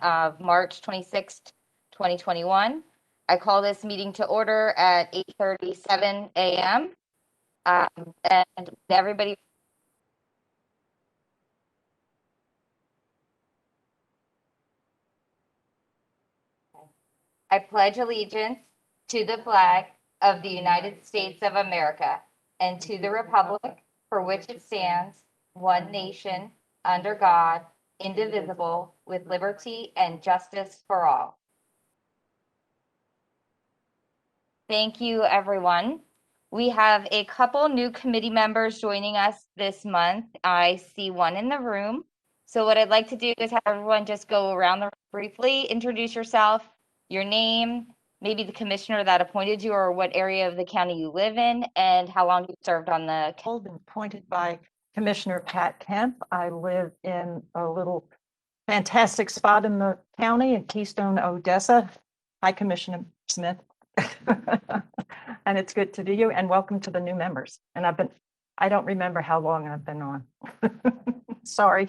of March 26th, 2021. I call this meeting to order at 8:37 a.m. And everybody. I pledge allegiance to the flag of the United States of America and to the republic for which it stands, one nation, under God, indivisible, with liberty and justice for all. Thank you, everyone. We have a couple new committee members joining us this month. I see one in the room. So what I'd like to do is have everyone just go around the room briefly, introduce yourself, your name, maybe the commissioner that appointed you or what area of the county you live in, and how long you served on the. Been appointed by Commissioner Pat Kemp. I live in a little fantastic spot in the county in Keystone, Odessa. Hi, Commissioner Smith. And it's good to see you and welcome to the new members. And I don't remember how long I've been on. Sorry.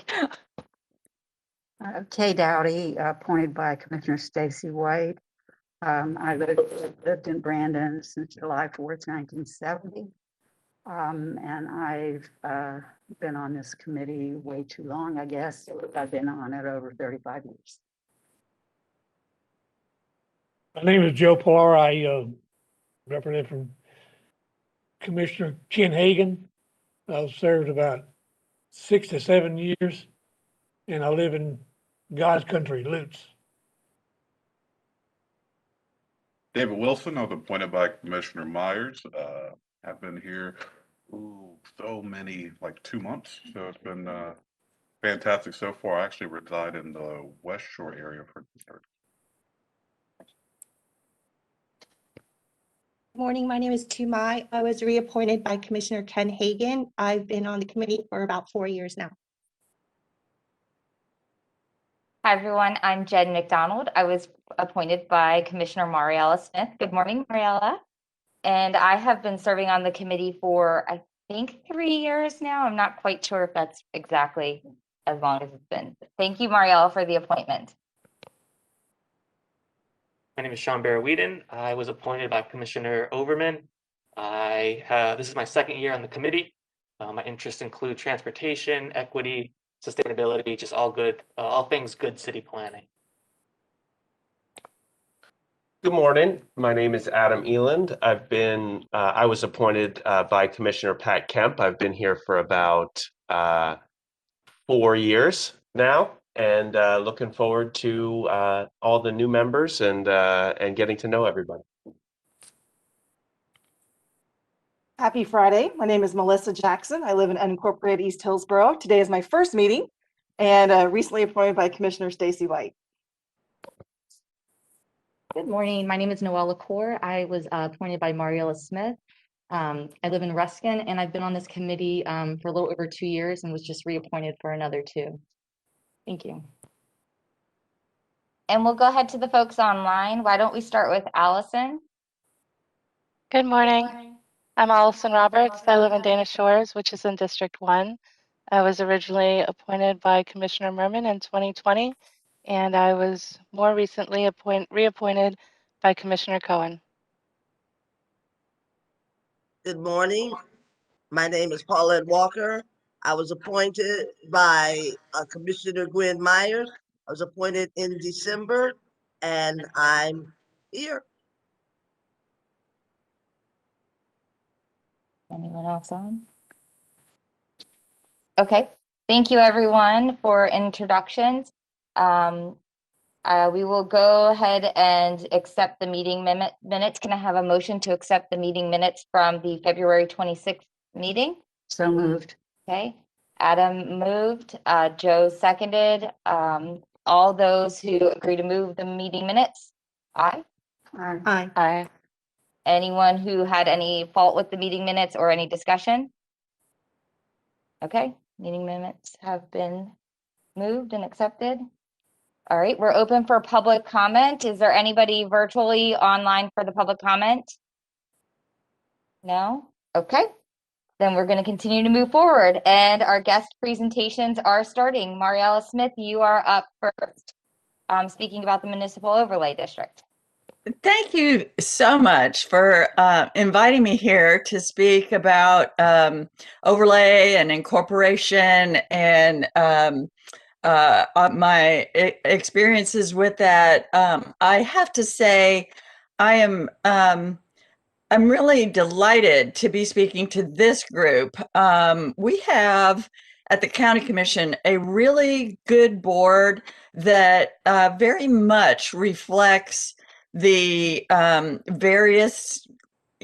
Kay Dowdy, appointed by Commissioner Stacy White. I lived in Brandon since July 4th, 1970. And I've been on this committee way too long, I guess. I've been on it over 35 years. My name is Joe Pillar. I represent from Commissioner Ken Hagan. I've served about 6 to 7 years, and I live in God's country, Lutz. David Wilson, I was appointed by Commissioner Myers. I've been here so many, like 2 months. So it's been fantastic so far. I actually reside in the West Shore area for district. Good morning, my name is Tumai. I was reappointed by Commissioner Ken Hagan. I've been on the committee for about 4 years now. Hi, everyone. I'm Jen McDonald. I was appointed by Commissioner Mariella Smith. Good morning, Mariella. And I have been serving on the committee for, I think, 3 years now. I'm not quite sure if that's exactly as long as it's been. Thank you, Mariella, for the appointment. My name is Sean Barrow-Whedon. I was appointed by Commissioner Overman. This is my second year on the committee. My interests include transportation, equity, sustainability, just all good, all things good city planning. Good morning. My name is Adam Eland. I was appointed by Commissioner Pat Kemp. I've been here for about 4 years now, and looking forward to all the new members and getting to know everybody. Happy Friday. My name is Melissa Jackson. I live in unincorporated East Hillsborough. Today is my first meeting and recently appointed by Commissioner Stacy White. Good morning. My name is Noella Kaur. I was appointed by Mariella Smith. I live in Ruskin, and I've been on this committee for a little over 2 years and was just reappointed for another 2. Thank you. And we'll go ahead to the folks online. Why don't we start with Allison? Good morning. I'm Allison Roberts. I live in Dana Shores, which is in District 1. I was originally appointed by Commissioner Merman in 2020, and I was more recently reappointed by Commissioner Cohen. Good morning. My name is Paulette Walker. I was appointed by Commissioner Gwen Myers. I was appointed in December, and I'm here. Anyone else on? Okay, thank you everyone for introductions. We will go ahead and accept the meeting minutes. Can I have a motion to accept the meeting minutes from the February 26th meeting? So moved. Okay, Adam moved, Joe seconded. All those who agree to move the meeting minutes? Aye. Aye. Aye. Anyone who had any fault with the meeting minutes or any discussion? Okay, meeting minutes have been moved and accepted. All right, we're open for public comment. Is there anybody virtually online for the public comment? No? Okay, then we're going to continue to move forward, and our guest presentations are starting. Mariella Smith, you are up first. speaking about the municipal overlay district. Thank you so much for inviting me here to speak about overlay and incorporation and my experiences with that. I have to say, I am I'm really delighted to be speaking to this group. We have at the County Commission a really good board that very much reflects the various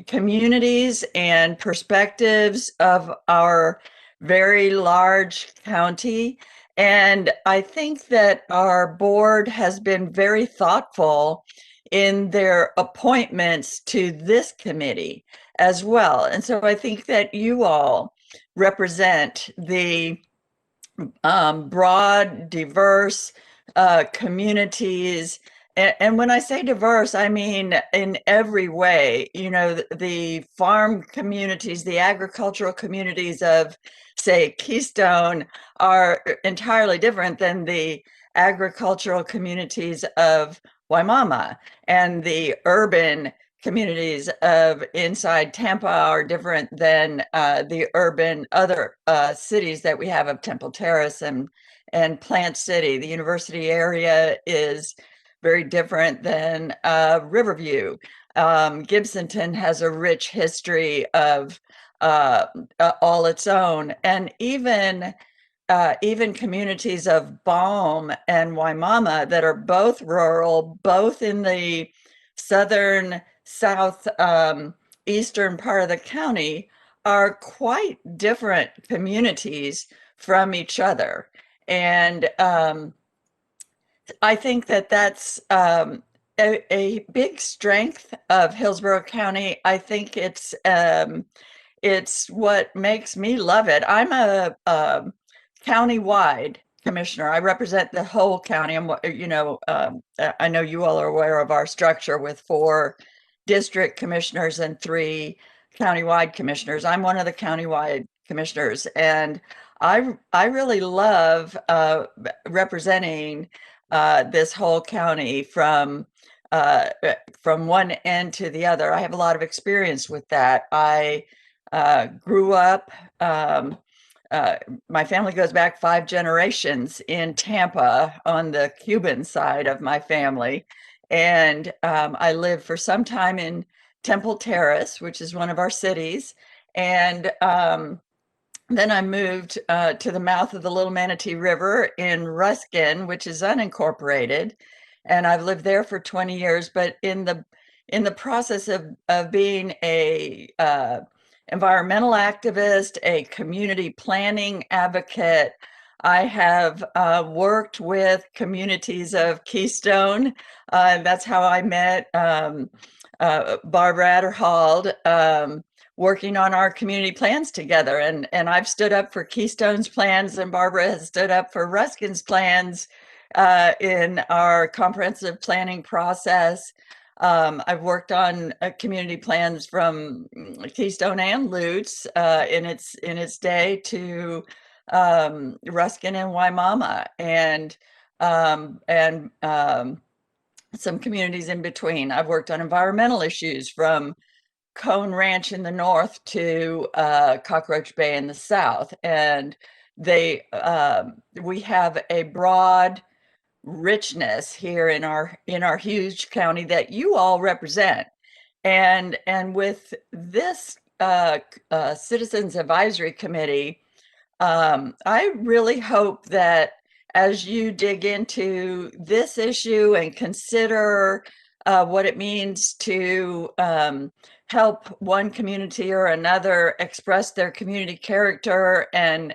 communities and perspectives of our very large county. And I think that our board has been very thoughtful in their appointments to this committee as well. And so I think that you all represent the broad, diverse communities. And when I say diverse, I mean in every way. You know, the farm communities, the agricultural communities of, say, Keystone are entirely different than the agricultural communities of Waimama, and the urban communities of inside Tampa are different than the urban other cities that we have of Temple Terrace and Plant City. The university area is very different than Riverview. Gibsonton has a rich history of all its own, and even communities of Balm and Waimama that are both rural, both in the southern, south, eastern part of the county, are quite different communities from each other. And I think that that's a big strength of Hillsborough County. I think it's what makes me love it. I'm a county-wide commissioner. I represent the whole county. I know you all are aware of our structure with 4 district commissioners and 3 county-wide commissioners. I'm one of the county-wide commissioners, and I really love representing this whole county from one end to the other. I have a lot of experience with that. I grew up, my family goes back 5 generations in Tampa on the Cuban side of my family. And I lived for some time in Temple Terrace, which is one of our cities. And then I moved to the mouth of the Little Manatee River in Ruskin, which is unincorporated. And I've lived there for 20 years. But in the process of being a environmental activist, a community planning advocate, I have worked with communities of Keystone. That's how I met Barbara Adderhold, working on our community plans together. And I've stood up for Keystone's plans, and Barbara has stood up for Ruskin's plans in our comprehensive planning process. I've worked on community plans from Keystone and Lutz in its day to Ruskin and Waimama, and some communities in between. I've worked on environmental issues from Cone Ranch in the north to Cockroach Bay in the south, and we have a broad richness here in our huge county that you all represent. And with this Citizens Advisory Committee, I really hope that as you dig into this issue and consider what it means to help one community or another express their community character and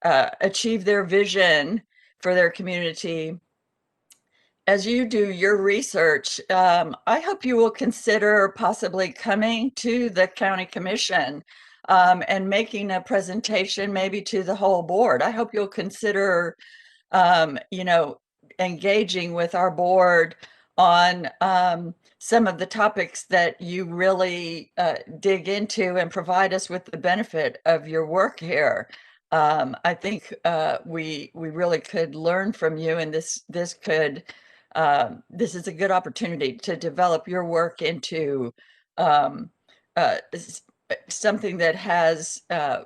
achieve their vision for their community, as you do your research, I hope you will consider possibly coming to the county commission and making a presentation maybe to the whole board. I hope you'll consider, engaging with our board on some of the topics that you really dig into and provide us with the benefit of your work here. I think we really could learn from you, and this is a good opportunity to develop your work into something that has a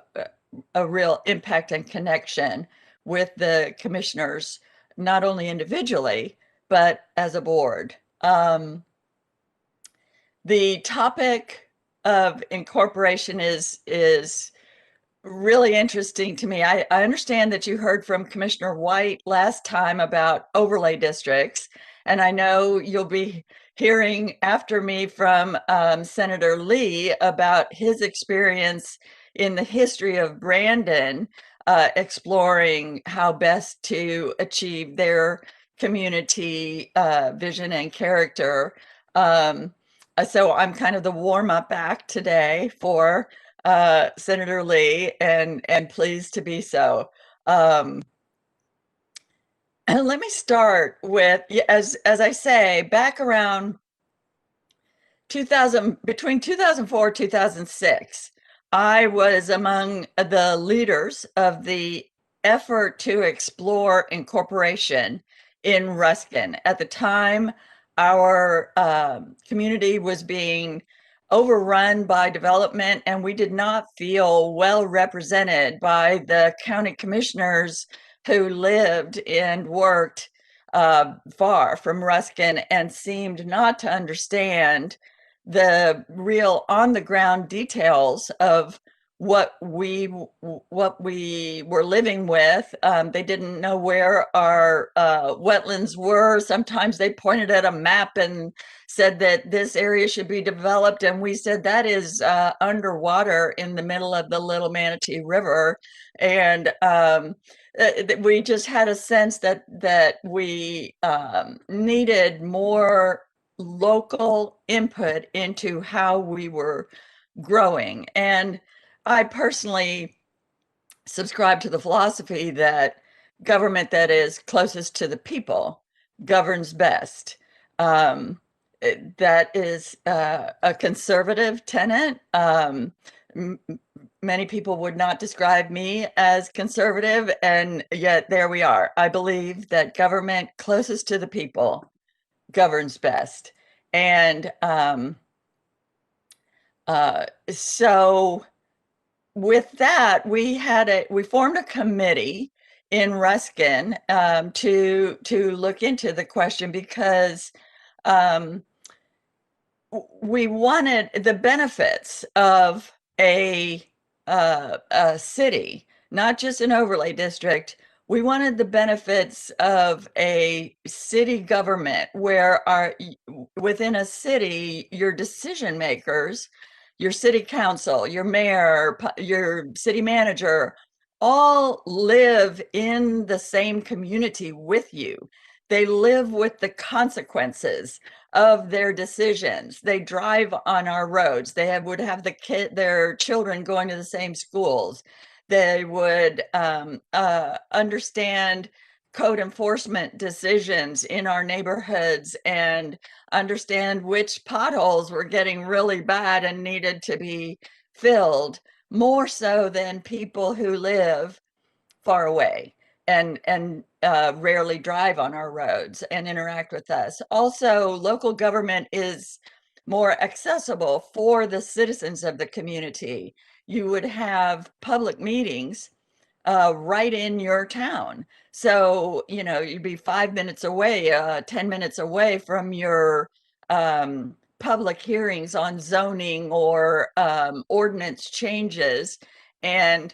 real impact and connection with the commissioners, not only individually, but as a board. The topic of incorporation is really interesting to me. I understand that you heard from Commissioner White last time about overlay districts, and I know you'll be hearing after me from Senator Lee about his experience in the history of Brandon, exploring how best to achieve their community vision and character. So I'm kind of the warm-up act today for Senator Lee, and pleased to be so. And let me start with, as I say, back around 2000, between 2004 and 2006, I was among the leaders of the effort to explore incorporation in Ruskin. At the time, our community was being overrun by development, and we did not feel well represented by the county commissioners who lived and worked far from Ruskin and seemed not to understand the real on-the-ground details of what we were living with. They didn't know where our wetlands were. Sometimes they pointed at a map and said that this area should be developed, and we said that is underwater in the middle of the Little Manatee River. And we just had a sense that we needed more local input into how we were growing. And I personally subscribe to the philosophy that government that is closest to the people governs best. That is a conservative tenet. Many people would not describe me as conservative, and yet there we are. I believe that government closest to the people governs best. And so with that, we formed a committee in Ruskin to look into the question, because we wanted the benefits of a city, not just an overlay district. We wanted the benefits of a city government where within a city, your decision makers, your city council, your mayor, your city manager, all live in the same community with you. They live with the consequences of their decisions. They drive on our roads. They would have their children going to the same schools. They would understand code enforcement decisions in our neighborhoods and understand which potholes were getting really bad and needed to be filled, more so than people who live far away and rarely drive on our roads and interact with us. Also, local government is more accessible for the citizens of the community. You would have public meetings right in your town. So, you'd be 5 minutes away, 10 minutes away from your public hearings on zoning or ordinance changes. And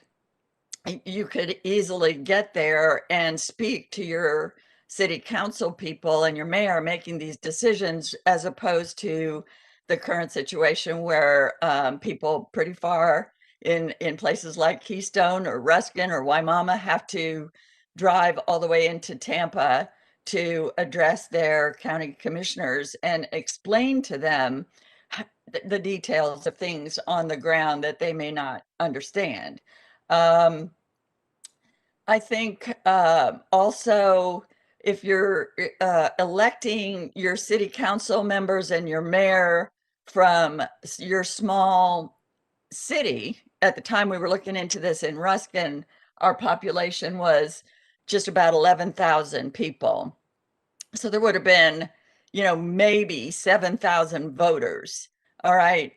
you could easily get there and speak to your city council people and your mayor making these decisions, as opposed to the current situation where people pretty far in places like Keystone or Ruskin or Waimama have to drive all the way into Tampa to address their county commissioners and explain to them the details of things on the ground that they may not understand. I think also, if you're electing your city council members and your mayor from your small city, at the time we were looking into this in Ruskin, our population was just about 11,000 people. So there would have been, you know, maybe 7,000 voters. All right.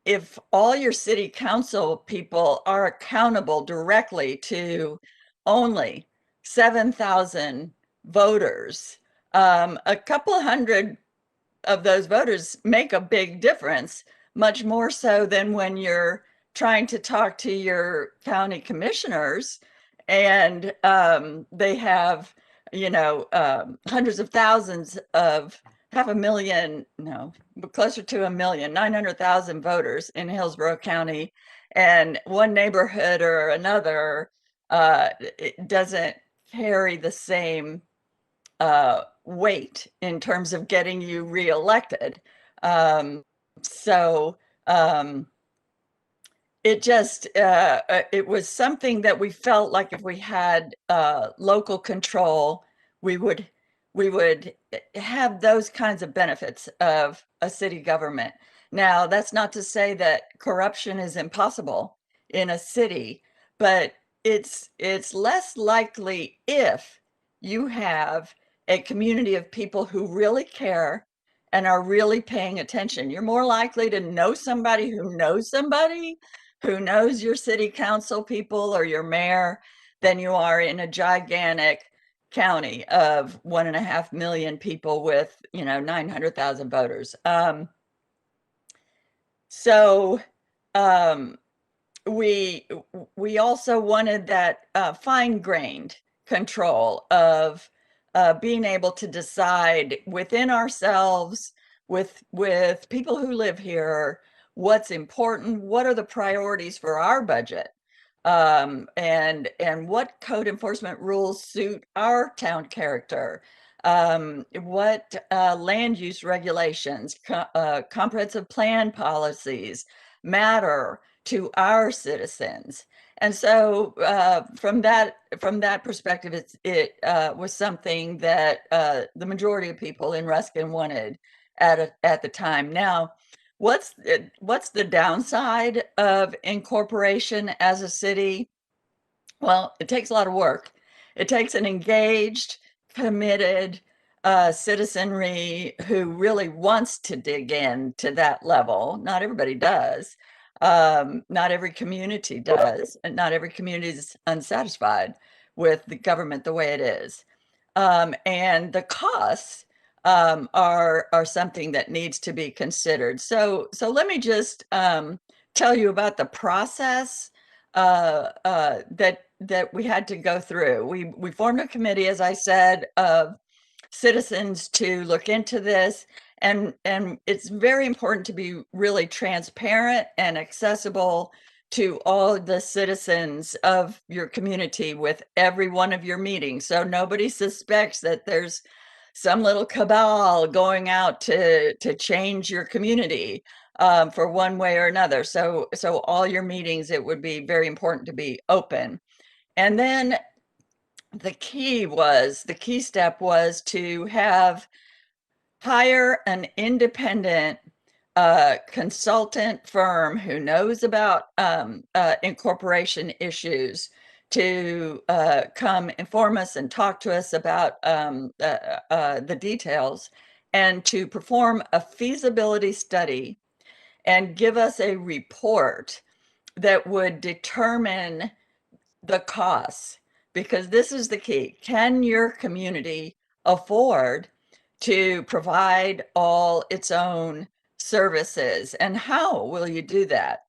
If all your city council people are accountable directly to only 7,000 voters, a couple hundred of those voters make a big difference, much more so than when you're trying to talk to your county commissioners and they have, you know, hundreds of thousands of, 500,000, no, but closer to 1,000,000, 900,000 voters in Hillsborough County, and one neighborhood or another it doesn't carry the same weight in terms of getting you reelected. So it just it was something that we felt like if we had local control, we would have those kinds of benefits of a city government. Now, that's not to say that corruption is impossible in a city, but it's less likely if you have a community of people who really care and are really paying attention. You're more likely to know somebody who knows somebody who knows your city council people or your mayor than you are in a gigantic county of 1.5 million people with, you know, 900,000 voters. So we also wanted that fine-grained control of being able to decide within ourselves, with people who live here, what's important, what are the priorities for our budget, and what code enforcement rules suit our town character, what land use regulations, comprehensive plan policies matter to our citizens. And so from that perspective, it was something that the majority of people in Ruskin wanted at the time. Now, what's the downside of incorporation as a city? Well, it takes a lot of work. It takes an engaged, committed citizenry who really wants to dig in to that level. Not everybody does. Not every community does, and not every community is unsatisfied with the government the way it is. And the costs are something that needs to be considered. So let me just tell you about the process that we had to go through. We formed a committee, as I said, of citizens to look into this. And it's very important to be really transparent and accessible to all the citizens of your community with every one of your meetings. So nobody suspects that there's some little cabal going out to change your community for one way or another. So all your meetings, it would be very important to be open. And then the key step was to hire an independent consultant firm who knows about incorporation issues to come inform us and talk to us about the details, and to perform a feasibility study and give us a report that would determine the costs, because this is the key. Can your community afford to provide all its own services, and how will you do that?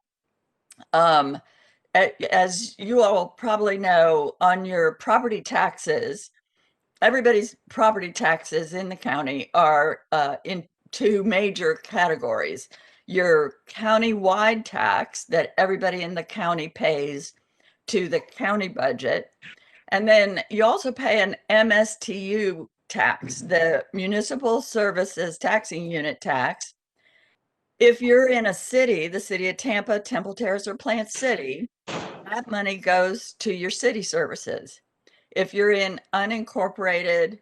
As you all probably know, on your property taxes, everybody's property taxes in the county are in two major categories. Your county-wide tax that everybody in the county pays to the county budget. And then you also pay an MSTU tax, the Municipal Services Taxing Unit tax. If you're in a city, the city of Tampa, Temple Terrace, or Plant City, that money goes to your city services. If you're in unincorporated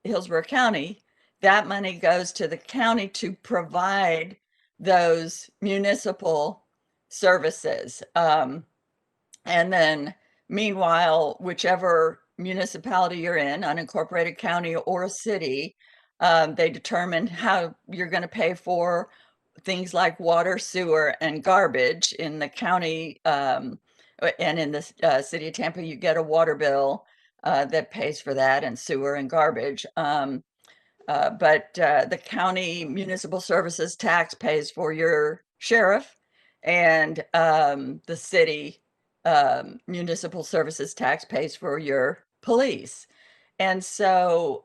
Hillsborough County, that money goes to the county to provide those municipal services. And then Meanwhile, whichever municipality you're in, unincorporated county or a city, they determine how you're going to pay for things like water, sewer, and garbage. In the county and in the city of Tampa, you get a water bill that pays for that, and sewer and garbage. But the county municipal services tax pays for your sheriff, and the city municipal services tax pays for your police. And so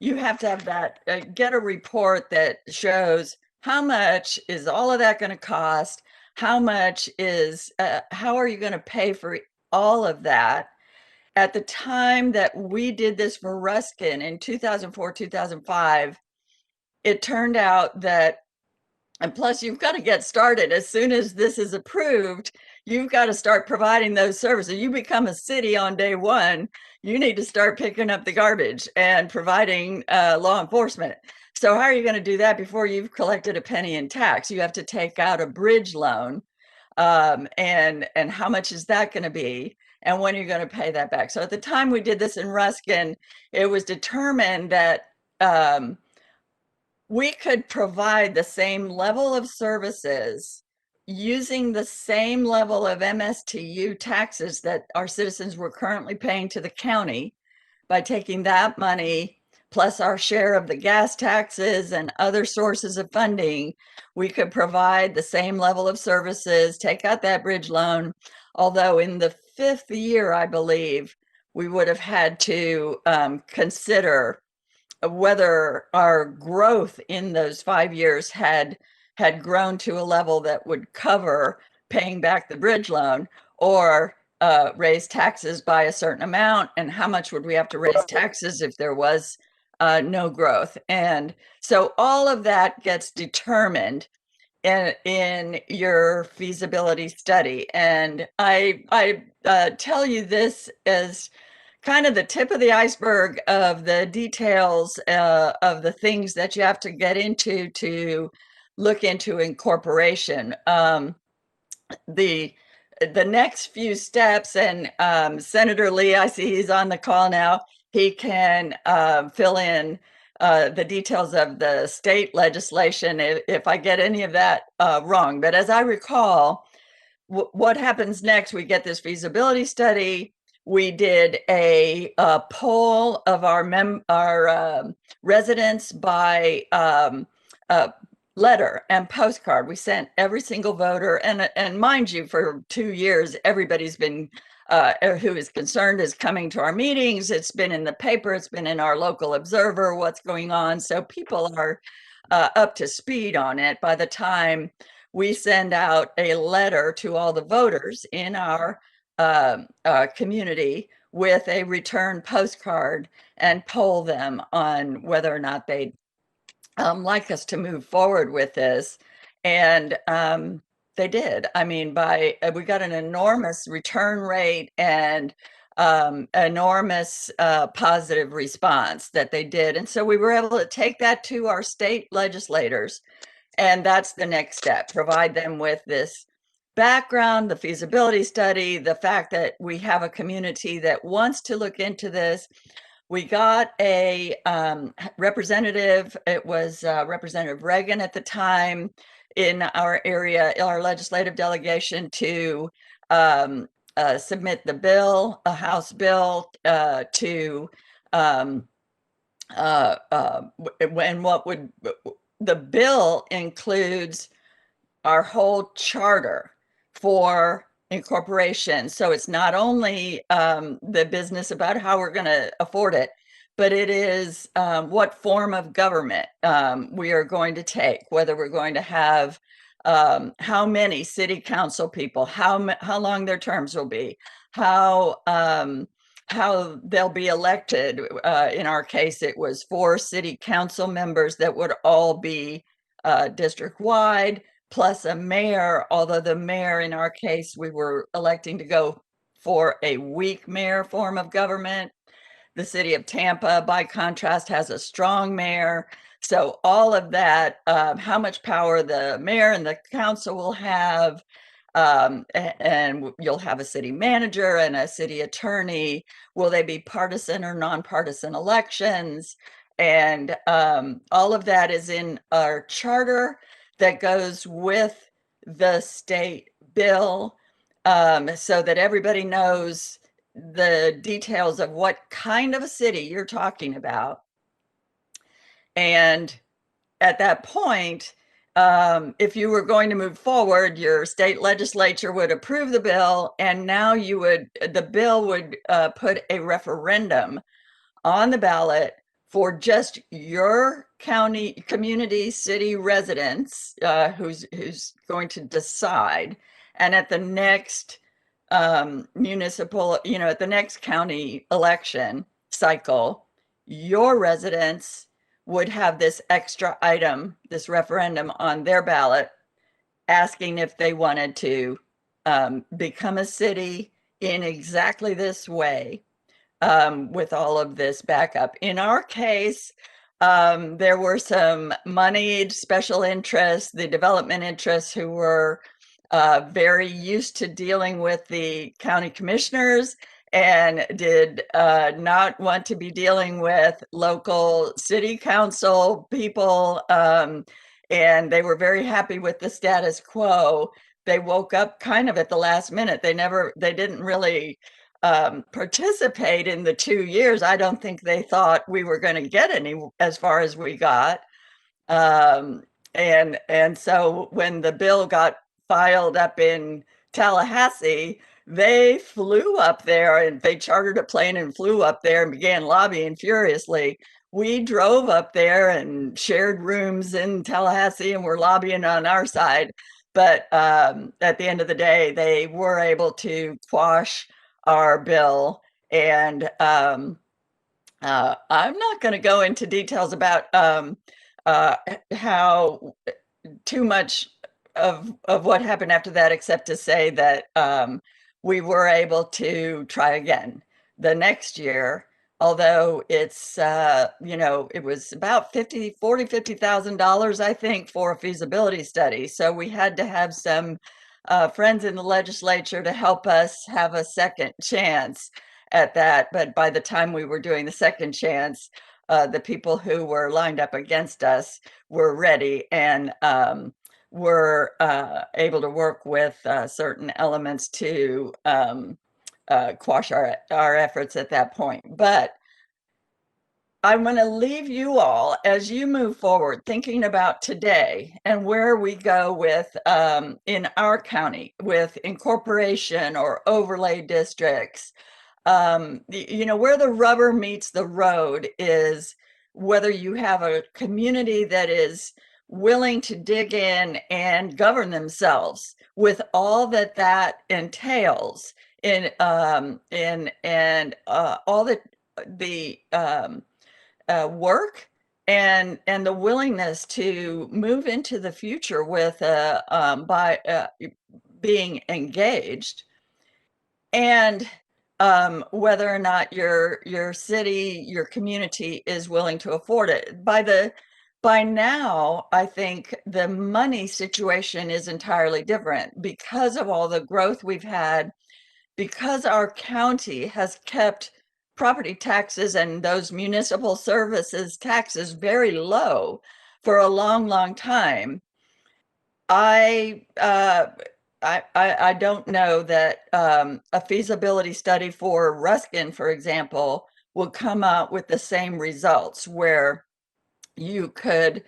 you have to have that, get a report that shows how much is all of that going to cost, how much is, how are you going to pay for all of that? At the time that we did this for Ruskin in 2004, 2005, it turned out that, and plus you've got to get started as soon as this is approved, you've got to start providing those services. You become a city on day one, you need to start picking up the garbage and providing law enforcement. So how are you going to do that before you've collected a penny in tax? You have to take out a bridge loan. And how much is that going to be? And when are you going to pay that back? So at the time we did this in Ruskin, it was determined that we could provide the same level of services using the same level of MSTU taxes that our citizens were currently paying to the county by taking that money plus our share of the gas taxes and other sources of funding. We could provide the same level of services, take out that bridge loan, although in the 5th year, I believe, we would have had to consider whether our growth in those 5 years had grown to a level that would cover paying back the bridge loan, or raise taxes by a certain amount, and how much would we have to raise taxes if there was no growth. And so all of that gets determined in your feasibility study. And I tell you this as kind of the tip of the iceberg of the details of the things that you have to get into to look into incorporation. The next few steps, and Senator Lee, I see he's on the call now, he can fill in the details of the state legislation if I get any of that wrong. But as I recall, what happens next, we get this feasibility study. We did a poll of our residents by letter and postcard. We sent every single voter, and mind you, for 2 years, everybody's been who is concerned is coming to our meetings. It's been in the paper, it's been in our local observer, what's going on. So people are up to speed on it by the time we send out a letter to all the voters in our community with a return postcard and poll them on whether or not they'd like us to move forward with this. And they did. I mean, we got an enormous return rate and enormous positive response that they did. And so we were able to take that to our state legislators. And that's the next step, provide them with this background, the feasibility study, the fact that we have a community that wants to look into this. We got a representative, it was Representative Reagan at the time, in our area, our legislative delegation, to submit the bill, a House bill, to when what would, the bill includes our whole charter for incorporation. So it's not only the business about how we're going to afford it, but it is what form of government we are going to take, whether we're going to have how many city council people, how long their terms will be, how they'll be elected. In our case, it was 4 city council members that would all be district-wide, plus a mayor, although the mayor, in our case, we were electing to go for a weak mayor form of government. The city of Tampa, by contrast, has a strong mayor. So all of that, how much power the mayor and the council will have, and you'll have a city manager and a city attorney. Will they be partisan or nonpartisan elections? And all of that is in our charter that goes with the state bill, so that everybody knows the details of what kind of a city you're talking about. And at that point, if you were going to move forward, your state legislature would approve the bill, and now the bill would put a referendum on the ballot for just your county, community, city residents, who's going to decide. And at the next municipal, at the next county election cycle, your residents would have this extra item, this referendum on their ballot, asking if they wanted to become a city in exactly this way, with all of this backup. In our case, there were some moneyed special interests, the development interests, who were very used to dealing with the county commissioners and did not want to be dealing with local city council people. And they were very happy with the status quo. They woke up kind of at the last minute. They didn't really participate in the 2 years. I don't think they thought we were going to get any as far as we got. And so when the bill got filed up in Tallahassee, they flew up there and they chartered a plane and flew up there and began lobbying furiously. We drove up there and shared rooms in Tallahassee and were lobbying on our side. But at the end of the day, they were able to quash our bill. And I'm not going to go into details about how too much of what happened after that, except to say that we were able to try again the next year, although it's, it was about $50,000, I think, for a feasibility study. So we had to have some friends in the legislature to help us have a second chance at that. But by the time we were doing the second chance, the people who were lined up against us were ready and were able to work with certain elements to quash our efforts at that point. But I'm going to leave you all, as you move forward, thinking about today and where we go with, in our county, with incorporation or overlay districts. Where the rubber meets the road is whether you have a community that is willing to dig in and govern themselves with all that entails in all the work and the willingness to move into the future with by being engaged, and whether or not your city, your community is willing to afford it. By now, I think the money situation is entirely different because of all the growth we've had, because our county has kept property taxes and those municipal services taxes very low for a long, long time. I don't know that a feasibility study for Ruskin, for example, will come out with the same results, where you could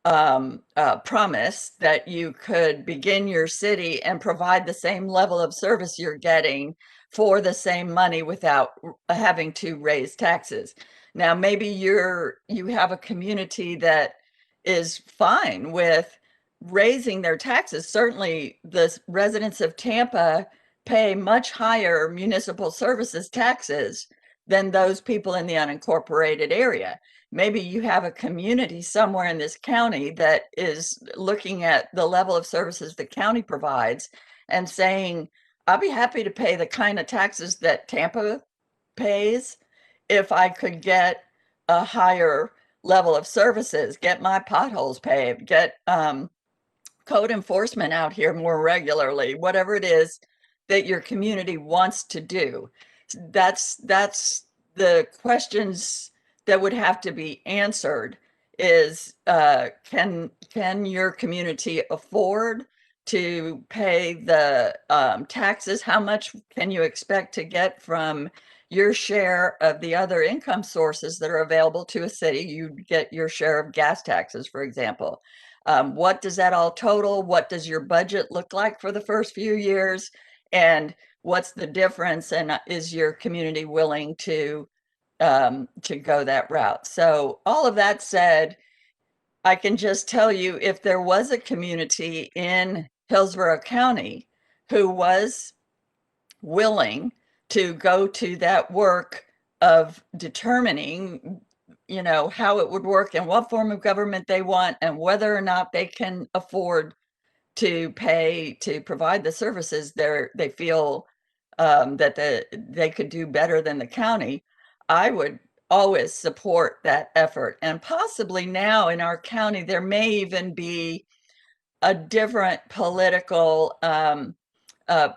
promise that you could begin your city and provide the same level of service you're getting for the same money without having to raise taxes. Now, maybe you have a community that is fine with raising their taxes. Certainly, the residents of Tampa pay much higher municipal services taxes than those people in the unincorporated area. Maybe you have a community somewhere in this county that is looking at the level of services the county provides and saying, I'll be happy to pay the kind of taxes that Tampa pays if I could get a higher level of services, get my potholes paved, get code enforcement out here more regularly, whatever it is that your community wants to do. That's the questions that would have to be answered is, can your community afford to pay the taxes? How much can you expect to get from your share of the other income sources that are available to a city? You get your share of gas taxes, for example. What does that all total? What does your budget look like for the first few years? And what's the difference? And is your community willing to go that route? So all of that said, I can just tell you, if there was a community in Hillsborough County who was willing to go to that work of determining, you know, how it would work and what form of government they want and whether or not they can afford to pay to provide the services they feel that they could do better than the county, I would always support that effort. And possibly now in our county, there may even be a different political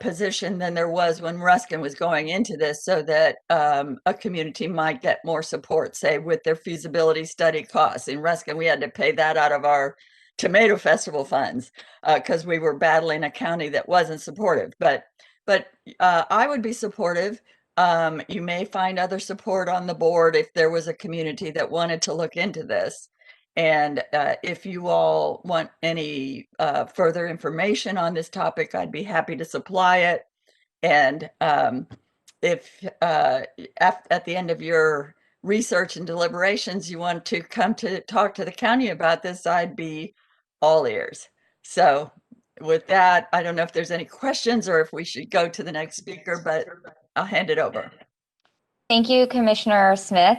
position than there was when Ruskin was going into this, so that a community might get more support, say with their feasibility study costs. In Ruskin, we had to pay that out of our tomato festival funds because we were battling a county that wasn't supportive. But I would be supportive. You may find other support on the board if there was a community that wanted to look into this. And if you all want any further information on this topic, I'd be happy to supply it. And if at the end of your research and deliberations, you want to come to talk to the county about this, I'd be all ears. So with that, I don't know if there's any questions or if we should go to the next speaker, but I'll hand it over. Thank you, Commissioner Smith.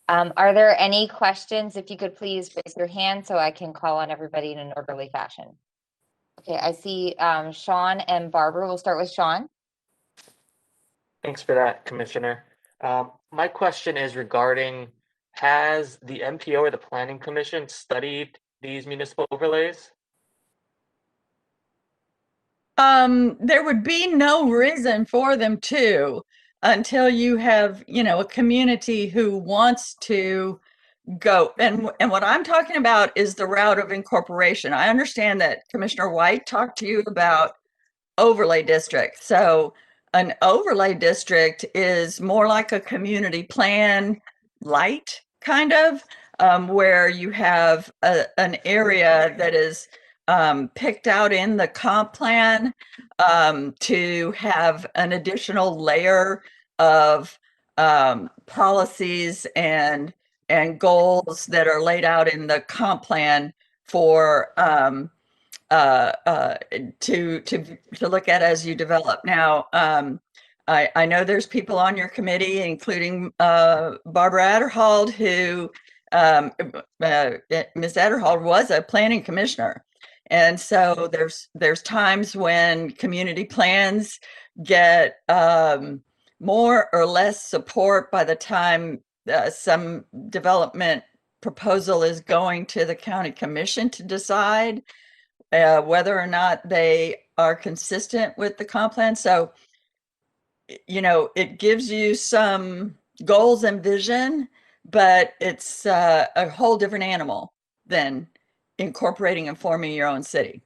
Are there any questions? If you could please raise your hand so I can call on everybody in an orderly fashion. Okay, I see Sean and Barbara. We'll start with Sean. Thanks for that, Commissioner. My question is regarding, has the MPO or the Planning Commission studied these municipal overlays? There would be no reason for them to, until you have, you know, a community who wants to go. And what I'm talking about is the route of incorporation. I understand that Commissioner White talked to you about overlay district. So an overlay district is more like a community plan light, kind of, where you have an area that is picked out in the comp plan to have an additional layer of policies and goals that are laid out in the comp plan for to look at as you develop. Now, I know there's people on your committee, including Barbara Adderhold, who Ms. Adderhold was a planning commissioner. And so there's times when community plans get more or less support by the time some development proposal is going to the county commission to decide whether or not they are consistent with the comp plan. So, you know, it gives you some goals and vision, but it's a whole different animal than incorporating and forming your own city.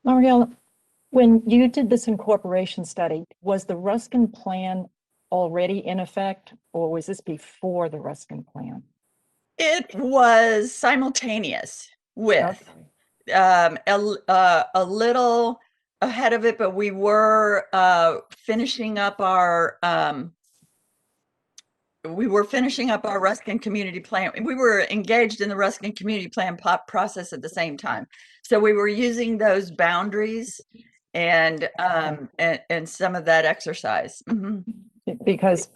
Mariella, when you did this incorporation study, was the Ruskin plan already in effect, or was this before the Ruskin plan? It was simultaneous with a little ahead of it, but we were finishing up our Ruskin community plan. We were engaged in the Ruskin community plan process at the same time. So we were using those boundaries and some of that exercise. Mm-hmm. Because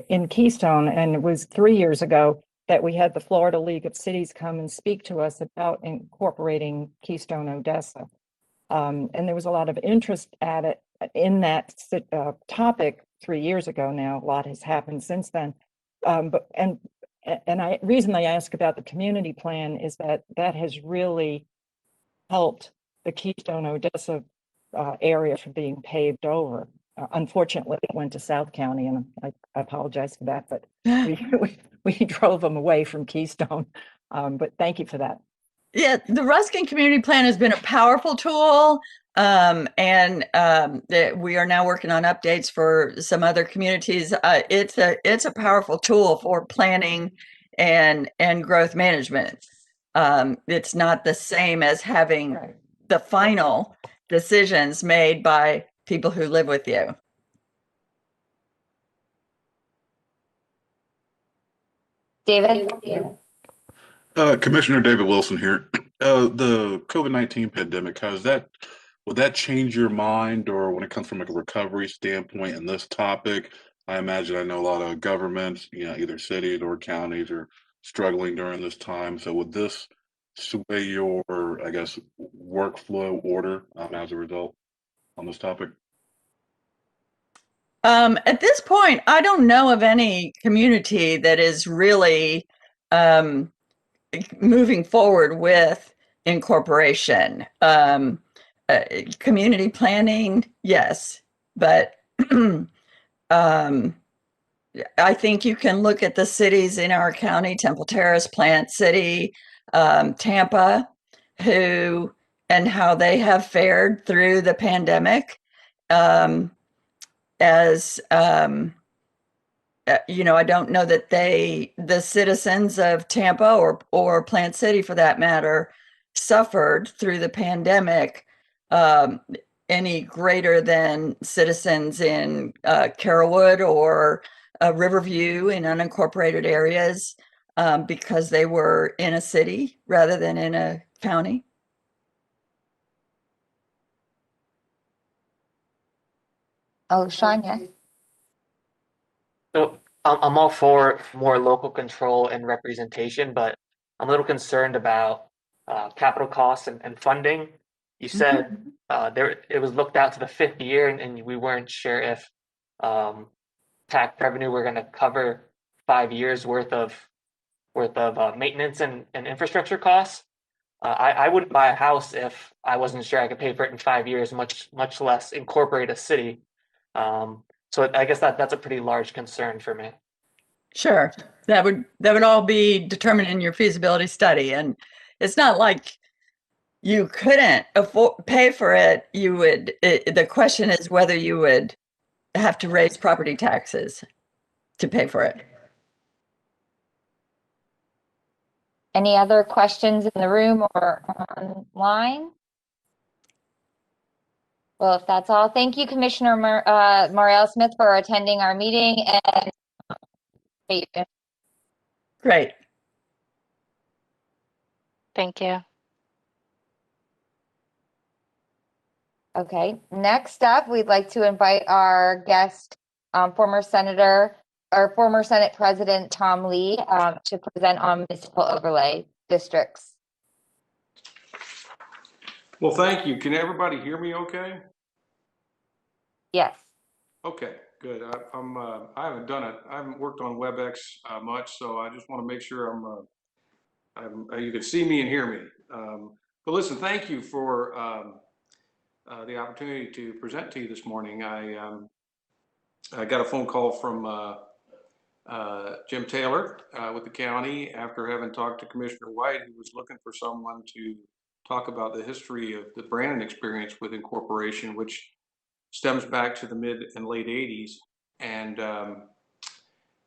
in Keystone, and it was 3 years ago, that we had the Florida League of Cities come and speak to us about incorporating Keystone Odessa. And there was a lot of interest in that topic 3 years ago now. A lot has happened since then. And And reason I ask about the community plan is that that has really helped the Keystone Odessa area from being paved over. Unfortunately, it went to South County, and I apologize for that, but we drove them away from Keystone. But thank you for that. Yeah, the Ruskin Community Plan has been a powerful tool. We are now working on updates for some other communities. It's a powerful tool for planning and growth management. It's not the same as having the final decisions made by people who live with you. David? Commissioner David Wilson here. The COVID-19 pandemic, would that change your mind, or when it comes from like a recovery standpoint in this topic? I imagine I know a lot of governments, either cities or counties are struggling during this time. So would this sway your, I guess, workflow order as a result on this topic? At this point, I don't know of any community that is really moving forward with incorporation. Community planning, yes, but I think you can look at the cities in our county, Temple Terrace, Plant City, Tampa, and how they have fared through the pandemic. I don't know that the citizens of Tampa or Plant City, for that matter, suffered through the pandemic any greater than citizens in Carrollwood or Riverview in unincorporated areas because they were in a city rather than in a county. Oh, Shania. So I'm all for more local control and representation, but I'm a little concerned about capital costs and funding. You said it was looked out to the 5th year, and we weren't sure if tax revenue were going to cover 5 years worth of maintenance and infrastructure costs. I wouldn't buy a house if I wasn't sure I could pay for it in 5 years, much less incorporate a city. So I guess that's a pretty large concern for me. Sure, that would all be determined in your feasibility study, and it's not like you couldn't pay for it. The question is whether you would have to raise property taxes to pay for it. Any other questions in the room or online? Well, if that's all, thank you, Commissioner Marielle Smith, for attending our meeting. And great. Thank you. Okay, next up, we'd like to invite our guest, former Senate President Tom Lee, to present on municipal overlay districts. Well, thank you. Can everybody hear me okay? Yes. Okay, good. I haven't worked on WebEx much, so I just want to make sure you can see me and hear me. But listen, thank you for the opportunity to present to you this morning. I got a phone call from Jim Taylor with the county after having talked to Commissioner White, who was looking for someone to talk about the history of the Brandon experience with incorporation, which stems back to the mid and late 80s. And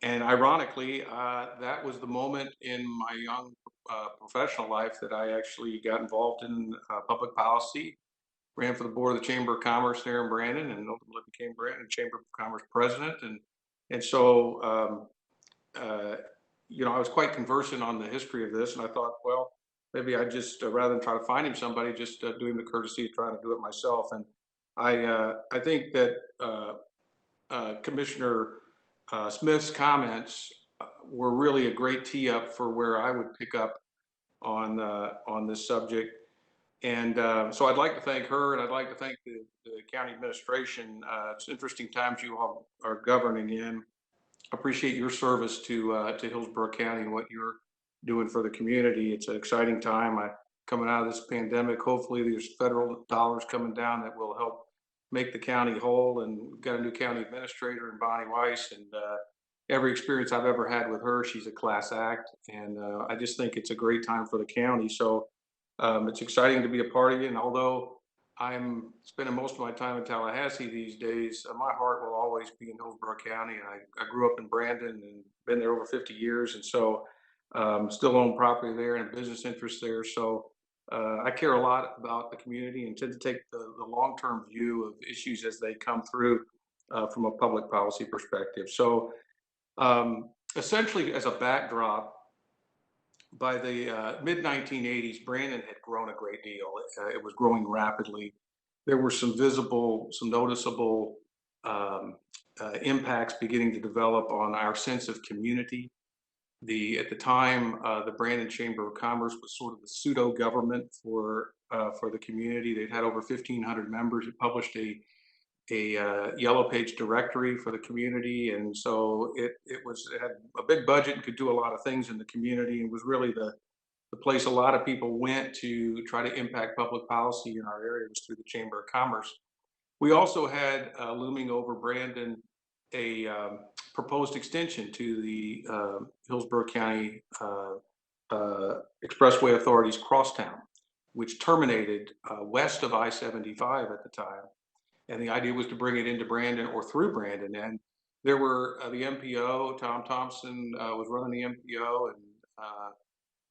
ironically, that was the moment in my young professional life that I actually got involved in public policy, ran for the board of the Chamber of Commerce there in Brandon, and ultimately became Brandon Chamber of Commerce president. And so, I was quite conversant on the history of this, and I thought, well, maybe I just, rather than try to find him somebody, just do him the courtesy of trying to do it myself. And I think that Commissioner Smith's comments were really a great tee up for where I would pick up on this subject. And so I'd like to thank her, and I'd like to thank the county administration. It's interesting times you all are governing in. appreciate your service to Hillsborough County and what you're doing for the community. It's an exciting time. Coming out of this pandemic, hopefully there's federal dollars coming down that will help make the county whole. And we've got a new county administrator in Bonnie Weiss, and every experience I've ever had with her, she's a class act. And I just think it's a great time for the county. So it's exciting to be a part of it. And although I'm spending most of my time in Tallahassee these days, my heart will always be in Hillsborough County. I grew up in Brandon and been there over 50 years. And so still own property there and business interests there. So I care a lot about the community and tend to take the long-term view of issues as they come through from a public policy perspective. So essentially, as a backdrop, by the mid-1980s, Brandon had grown a great deal. It was growing rapidly. There were some noticeable impacts beginning to develop on our sense of community. At the time, the Brandon Chamber of Commerce was sort of the pseudo government for the community. They'd had over 1,500 members. It published a yellow page directory for the community, and so it had a big budget and could do a lot of things in the community, and was really the place a lot of people went to try to impact public policy in our area was through the Chamber of Commerce. We also had looming over Brandon a proposed extension to the Hillsborough County Expressway Authority's Crosstown, which terminated west of I-75 at the time. And the idea was to bring it into Brandon or through Brandon. And there were the MPO, Tom Thompson was running the MPO, and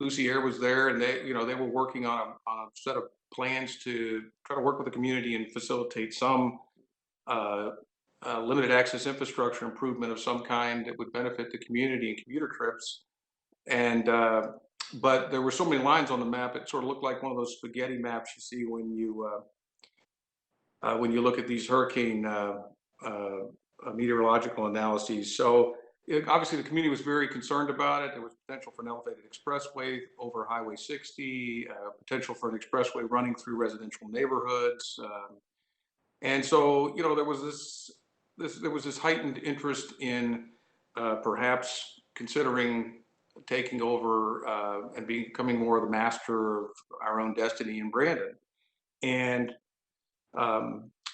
Lucy Air was there, and they were working on a set of plans to try to work with the community and facilitate some limited access infrastructure improvement of some kind that would benefit the community and commuter trips. And but there were so many lines on the map, it sort of looked like one of those spaghetti maps you see when you look at these hurricane meteorological analyses. So obviously the community was very concerned about it. There was potential for an elevated expressway over Highway 60, potential for an expressway running through residential neighborhoods. And so, there was this heightened interest in perhaps considering taking over and becoming more of the master of our own destiny in Brandon. And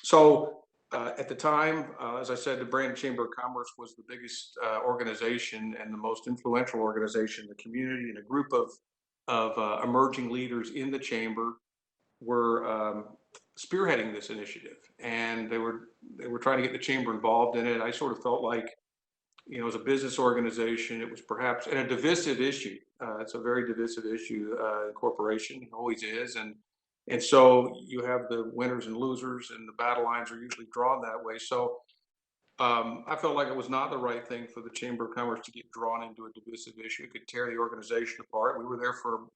so at the time, as I said, the Brandon Chamber of Commerce was the biggest organization and the most influential organization in the community, and a group of emerging leaders in the chamber were spearheading this initiative, and they were trying to get the chamber involved in it. I sort of felt like, as a business organization, it was perhaps a divisive issue. It's a very divisive issue, corporation, it always is, and so you have the winners and losers, and the battle lines are usually drawn that way. So I felt like it was not the right thing for the Chamber of Commerce to get drawn into a divisive issue. It could tear the organization apart. We were there for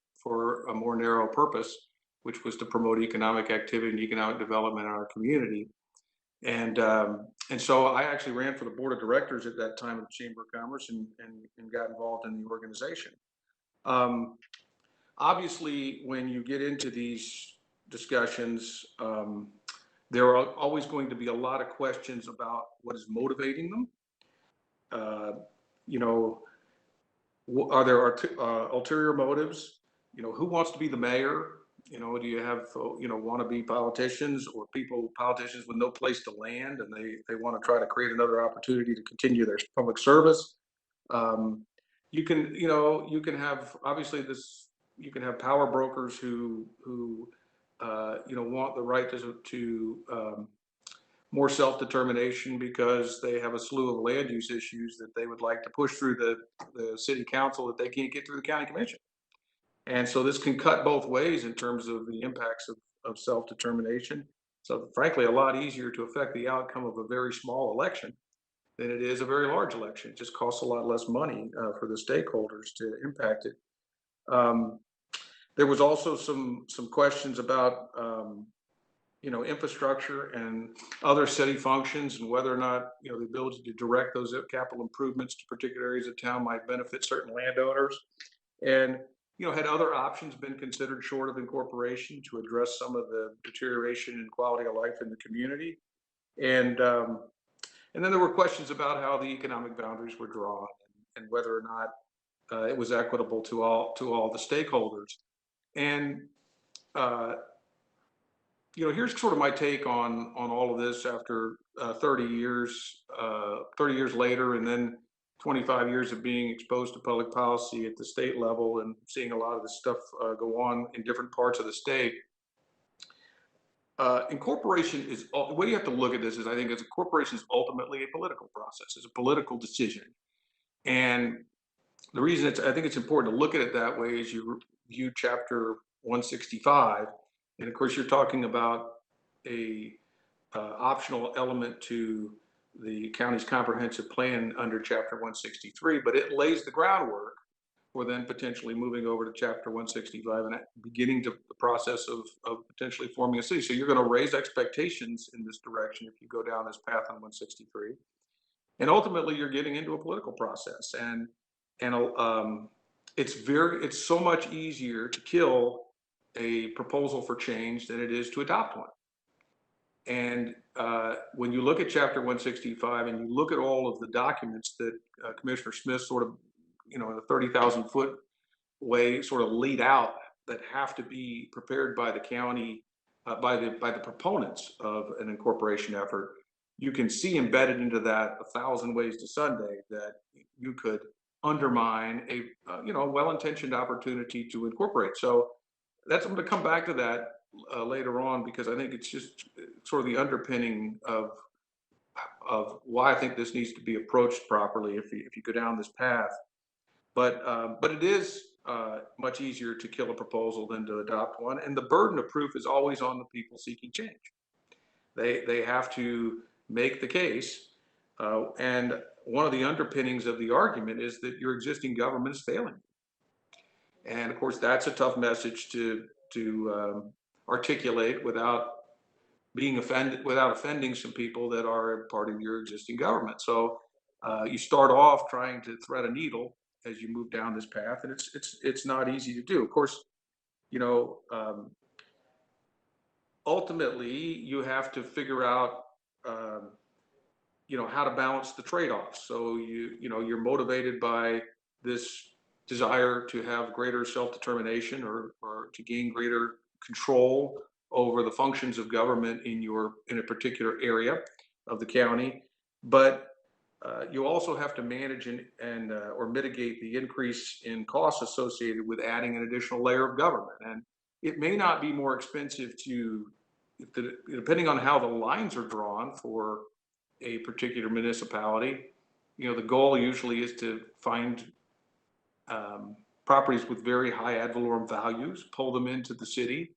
a more narrow purpose, which was to promote economic activity and economic development in our community. And so I actually ran for the board of directors at that time of the Chamber of Commerce and got involved in the organization. Obviously, when you get into these discussions, there are always going to be a lot of questions about what is motivating them. Are there ulterior motives? Who wants to be the mayor? Do you have wannabe politicians or politicians with no place to land, and they want to try to create another opportunity to continue their public service? You can have power brokers who want the right to more self-determination because they have a slew of land use issues that they would like to push through the city council that they can't get through the county commission. And so this can cut both ways in terms of the impacts of self-determination. So frankly, a lot easier to affect the outcome of a very small election than it is a very large election. It just costs a lot less money for the stakeholders to impact it. There was also some questions about infrastructure and other city functions, and whether or not the ability to direct those capital improvements to particular areas of town might benefit certain landowners. And had other options been considered short of incorporation to address some of the deterioration in quality of life in the community? And And then there were questions about how the economic boundaries were drawn and whether or not it was equitable to all the stakeholders. And you know, here's sort of my take on all of this after 30 years later, and then 25 years of being exposed to public policy at the state level and seeing a lot of this stuff go on in different parts of the state. Incorporation is, the way you have to look at this is, I think, as a corporation is ultimately a political process. It's a political decision. And the reason I think it's important to look at it that way is you view Chapter 165. And of course, you're talking about a optional element to the county's comprehensive plan under Chapter 163, but it lays the groundwork for then potentially moving over to Chapter 165 and beginning the process of potentially forming a city. So you're going to raise expectations in this direction if you go down this path on 163. And ultimately, you're getting into a political process. And it's so much easier to kill a proposal for change than it is to adopt one. And when you look at Chapter 165 and you look at all of the documents that Commissioner Smith sort of, you know, in a 30,000 foot way sort of laid out that have to be prepared by the county, by the proponents of an incorporation effort, you can see embedded into that 1,000 ways to Sunday that you could undermine a well-intentioned opportunity to incorporate. So I'm going to come back to that later on, because I think it's just sort of the underpinning of why I think this needs to be approached properly if you go down this path. But it is much easier to kill a proposal than to adopt one, and the burden of proof is always on the people seeking change. They have to make the case, and one of the underpinnings of the argument is that your existing government is failing. And of course, that's a tough message to articulate without offending some people that are part of your existing government. So you start off trying to thread a needle as you move down this path, and it's not easy to do. Of course, you know, ultimately you have to figure out how to balance the trade-offs. So you're motivated by this desire to have greater self-determination or to gain greater control over the functions of government in a particular area of the county, but you also have to manage or mitigate the increase in costs associated with adding an additional layer of government. And it may not be more expensive depending on how the lines are drawn for a particular municipality. The goal usually is to find properties with very high ad valorem values, pull them into the city,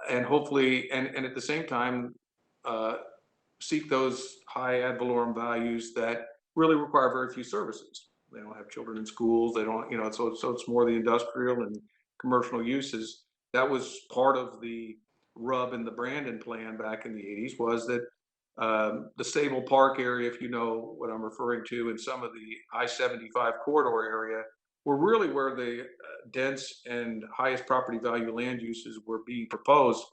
and hopefully, and at the same time, seek those high ad valorem values that really require very few services. They don't have children in schools. They don't, so it's more the industrial and commercial uses. That was part of the rub in the Brandon plan back in the 80s, was that the Sable Park area, if you know what I'm referring to, and some of the I-75 corridor area were really where the dense and highest property value land uses were being proposed.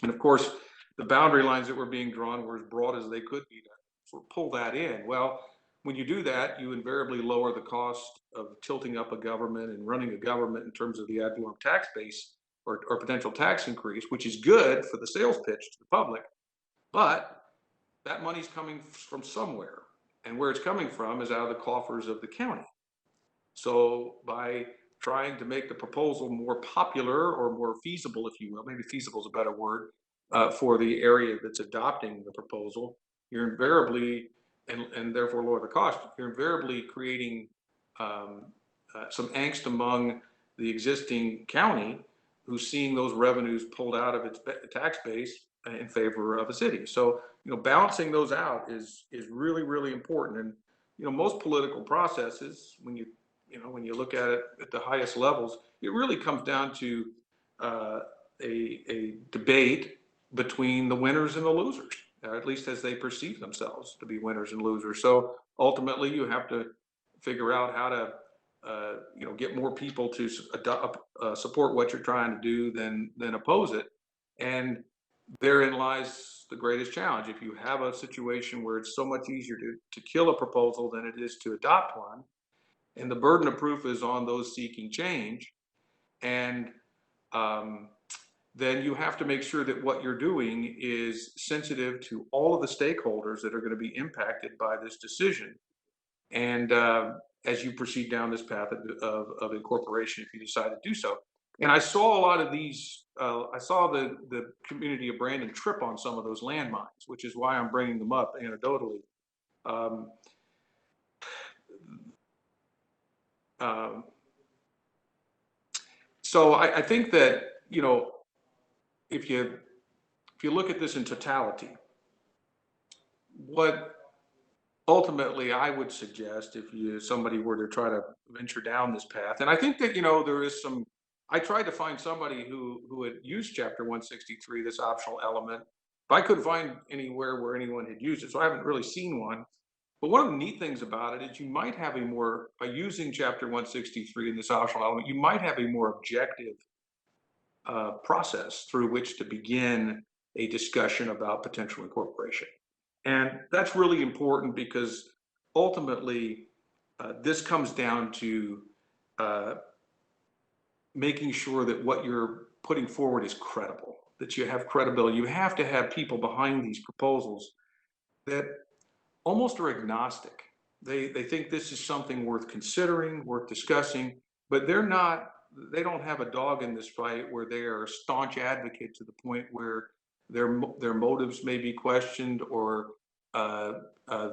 And of course, the boundary lines that were being drawn were as broad as they could be to sort of pull that in. Well, when you do that, you invariably lower the cost of tilting up a government and running a government in terms of the ad valorem tax base or potential tax increase, which is good for the sales pitch to the public. But that money's coming from somewhere, and where it's coming from is out of the coffers of the county. So by trying to make the proposal more popular or more feasible, if you will, maybe feasible is a better word, for the area that's adopting the proposal, you're invariably, and therefore lower the cost, you're invariably creating some angst among the existing county who's seeing those revenues pulled out of its tax base in favor of a city. So, balancing those out is really, really important. And, most political processes, when you look at it at the highest levels, it really comes down to a debate between the winners and the losers, or at least as they perceive themselves to be winners and losers. So ultimately, you have to figure out how to get more people to support what you're trying to do than oppose it. And therein lies the greatest challenge. If you have a situation where it's so much easier to kill a proposal than it is to adopt one, and the burden of proof is on those seeking change, and then you have to make sure that what you're doing is sensitive to all of the stakeholders that are going to be impacted by this decision. And as you proceed down this path of incorporation, if you decide to do so. And I saw a lot of these, I saw the community of Brandon trip on some of those landmines, which is why I'm bringing them up anecdotally. So I think that, you know, if you look at this in totality, what ultimately I would suggest if somebody were to try to venture down this path, and I think that, you know, there is some, I tried to find somebody who had used Chapter 163, this optional element, but I couldn't find anywhere where anyone had used it, so I haven't really seen one. But one of the neat things about it is you might have by using Chapter 163 in this optional element, you might have a more objective process through which to begin a discussion about potential incorporation. And that's really important because ultimately this comes down to making sure that what you're putting forward is credible, that you have credibility. You have to have people behind these proposals that almost are agnostic. They think this is something worth considering, worth discussing, but they don't have a dog in this fight where they are a staunch advocate to the point where their motives may be questioned or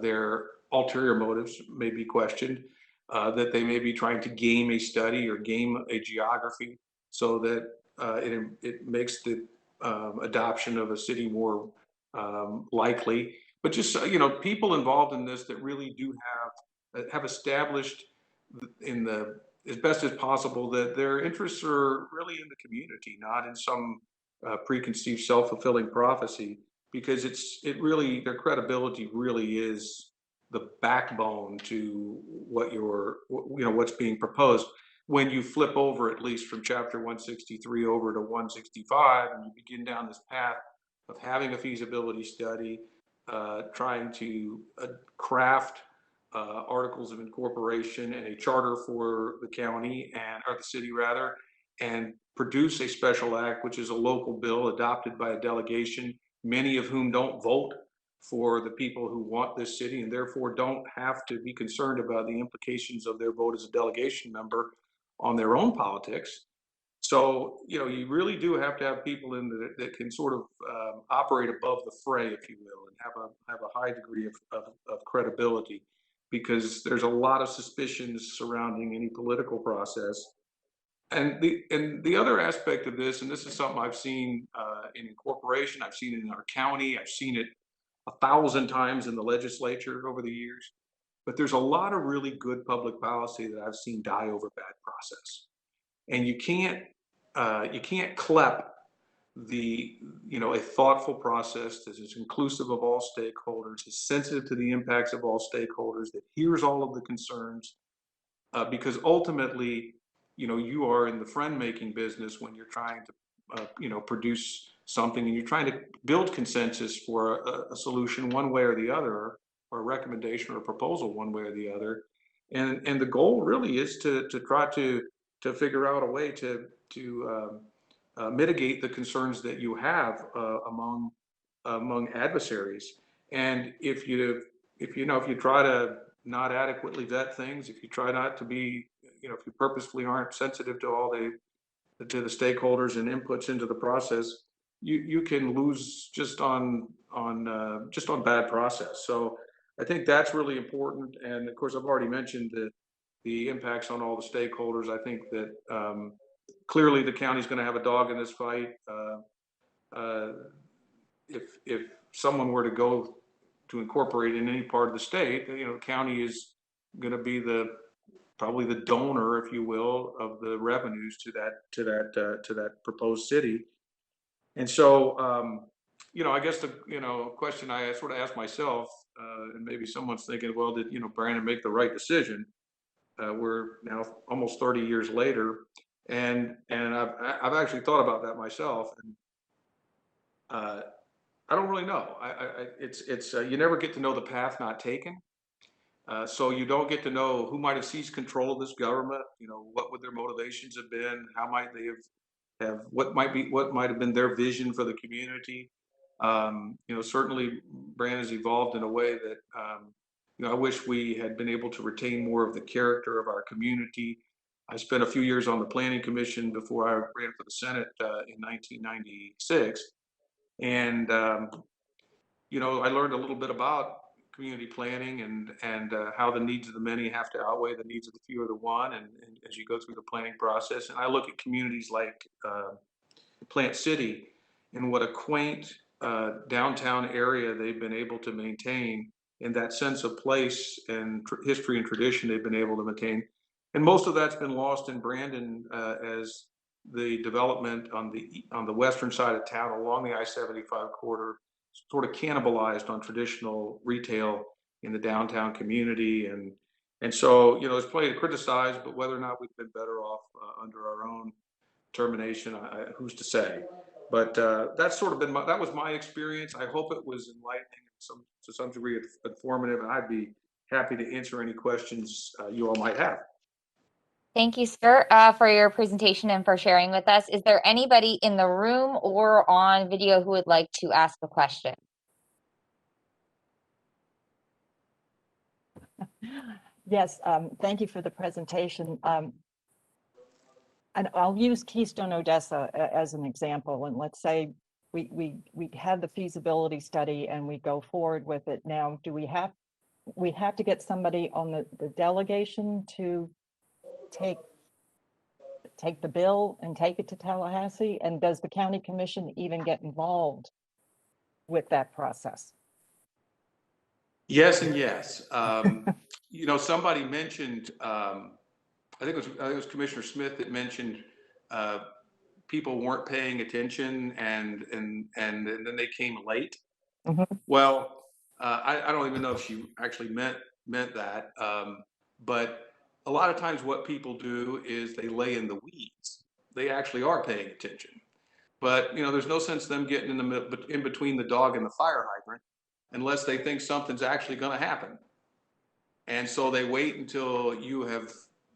their ulterior motives may be questioned, that they may be trying to game a study or game a geography so that it makes the adoption of a city more likely. But just, you know, people involved in this that really do have established as best as possible that their interests are really in the community, not in some preconceived self-fulfilling prophecy, because their credibility really is the backbone to what's being proposed. When you flip over, at least from Chapter 163 over to 165, and you begin down this path of having a feasibility study, trying to craft articles of incorporation and a charter for the county or the city rather, and produce a special act, which is a local bill adopted by a delegation, many of whom don't vote for the people who want this city and therefore don't have to be concerned about the implications of their vote as a delegation member on their own politics. So, you know, you really do have to have people that can sort of operate above the fray, if you will, and have a high degree of credibility, because there's a lot of suspicions surrounding any political process. And the other aspect of this, and this is something I've seen in incorporation, I've seen it in our county, I've seen it 1,000 times in the legislature over the years, but there's a lot of really good public policy that I've seen die over bad process. And you can't clep a thoughtful process that is inclusive of all stakeholders, is sensitive to the impacts of all stakeholders, that hears all of the concerns, because ultimately, you know, you are in the friend-making business when you're trying to, produce something and you're trying to build consensus for a solution one way or the other, or a recommendation or a proposal one way or the other. And the goal really is to try to figure out a way to mitigate the concerns that you have among adversaries. And if you try to not adequately vet things, if you try not to be, if you purposefully aren't sensitive to all the stakeholders and inputs into the process, you can lose just on bad process. So I think that's really important. And of course, I've already mentioned the impacts on all the stakeholders. I think that clearly the county's going to have a dog in this fight. If someone were to go to incorporate in any part of the state, the county is going to be probably the donor, if you will, of the revenues to that proposed city. And so, I guess the question I sort of asked myself, and maybe someone's thinking, well, did Brandon make the right decision? We're now almost 30 years later, and I've actually thought about that myself. And I don't really know. It's you never get to know the path not taken. So you don't get to know who might have seized control of this government. You know, what would their motivations have been? How might they have what might have been their vision for the community? You know, certainly Brand has evolved in a way that you know, I wish we had been able to retain more of the character of our community. I spent a few years on the Planning Commission before I ran for the Senate in 1996, and you know, I learned a little bit about community planning and how the needs of the many have to outweigh the needs of the few or the one, and as you go through the planning process. And I look at communities like Plant City and what a quaint downtown area they've been able to maintain, and that sense of place and history and tradition they've been able to maintain. And most of that's been lost in Brandon as the development on the western side of town along the I-75 corridor sort of cannibalized on traditional retail in the downtown community. And so, you know, there's plenty to criticize, but whether or not we've been better off under our own termination, who's to say? But that's sort of been that was my experience. I hope it was enlightening and to some degree informative, and I'd be happy to answer any questions you all might have. Thank you, sir, for your presentation and for sharing with us. Is there anybody in the room or on video who would like to ask a question? Yes, thank you for the presentation. And I'll use Keystone Odessa as an example. And let's say we have the feasibility study and we go forward with it. Now, do we have to get somebody on the delegation to take the bill and take it to Tallahassee? And does the county commission even get involved with that process? Yes and yes. You know, somebody mentioned, I think it was Commissioner Smith that mentioned people weren't paying attention and then they came late. Mm-hmm. Well, I don't even know if she actually meant that, but a lot of times what people do is they lay in the weeds. They actually are paying attention, but you know, there's no sense them getting in between the dog and the fire hydrant unless they think something's actually going to happen. And so they wait until you have,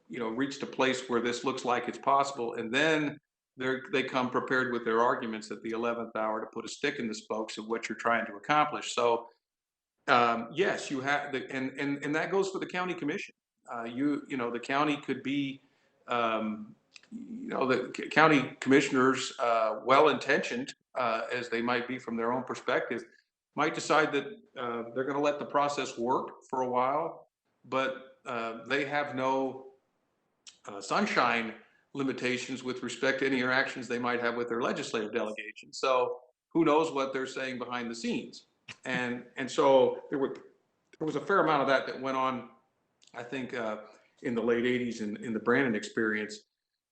you know, reached a place where this looks like it's possible, and then they come prepared with their arguments at the 11th hour to put a stick in the spokes of what you're trying to accomplish. So yes, you have, and that goes for the county commission. You know, the county could be, you know, the county commissioners, well-intentioned as they might be from their own perspective, might decide that they're going to let the process work for a while, but they have no sunshine limitations with respect to any interactions they might have with their legislative delegation. So who knows what they're saying behind the scenes. And so there was a fair amount of that went on, I think, in the late 80s in the Brandon experience.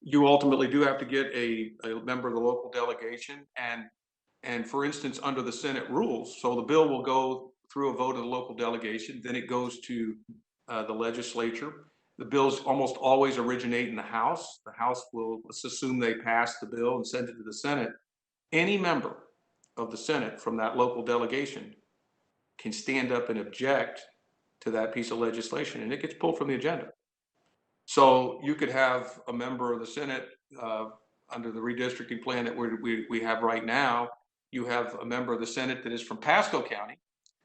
You ultimately do have to get a member of the local delegation, and for instance, under the Senate rules, so the bill will go through a vote of the local delegation, then it goes to the legislature. The bills almost always originate in the House. The House will, let's assume they pass the bill and send it to the Senate. Any member of the Senate from that local delegation can stand up and object to that piece of legislation, and it gets pulled from the agenda. So you could have a member of the Senate under the redistricting plan that we have right now. You have a member of the Senate that is from Pasco County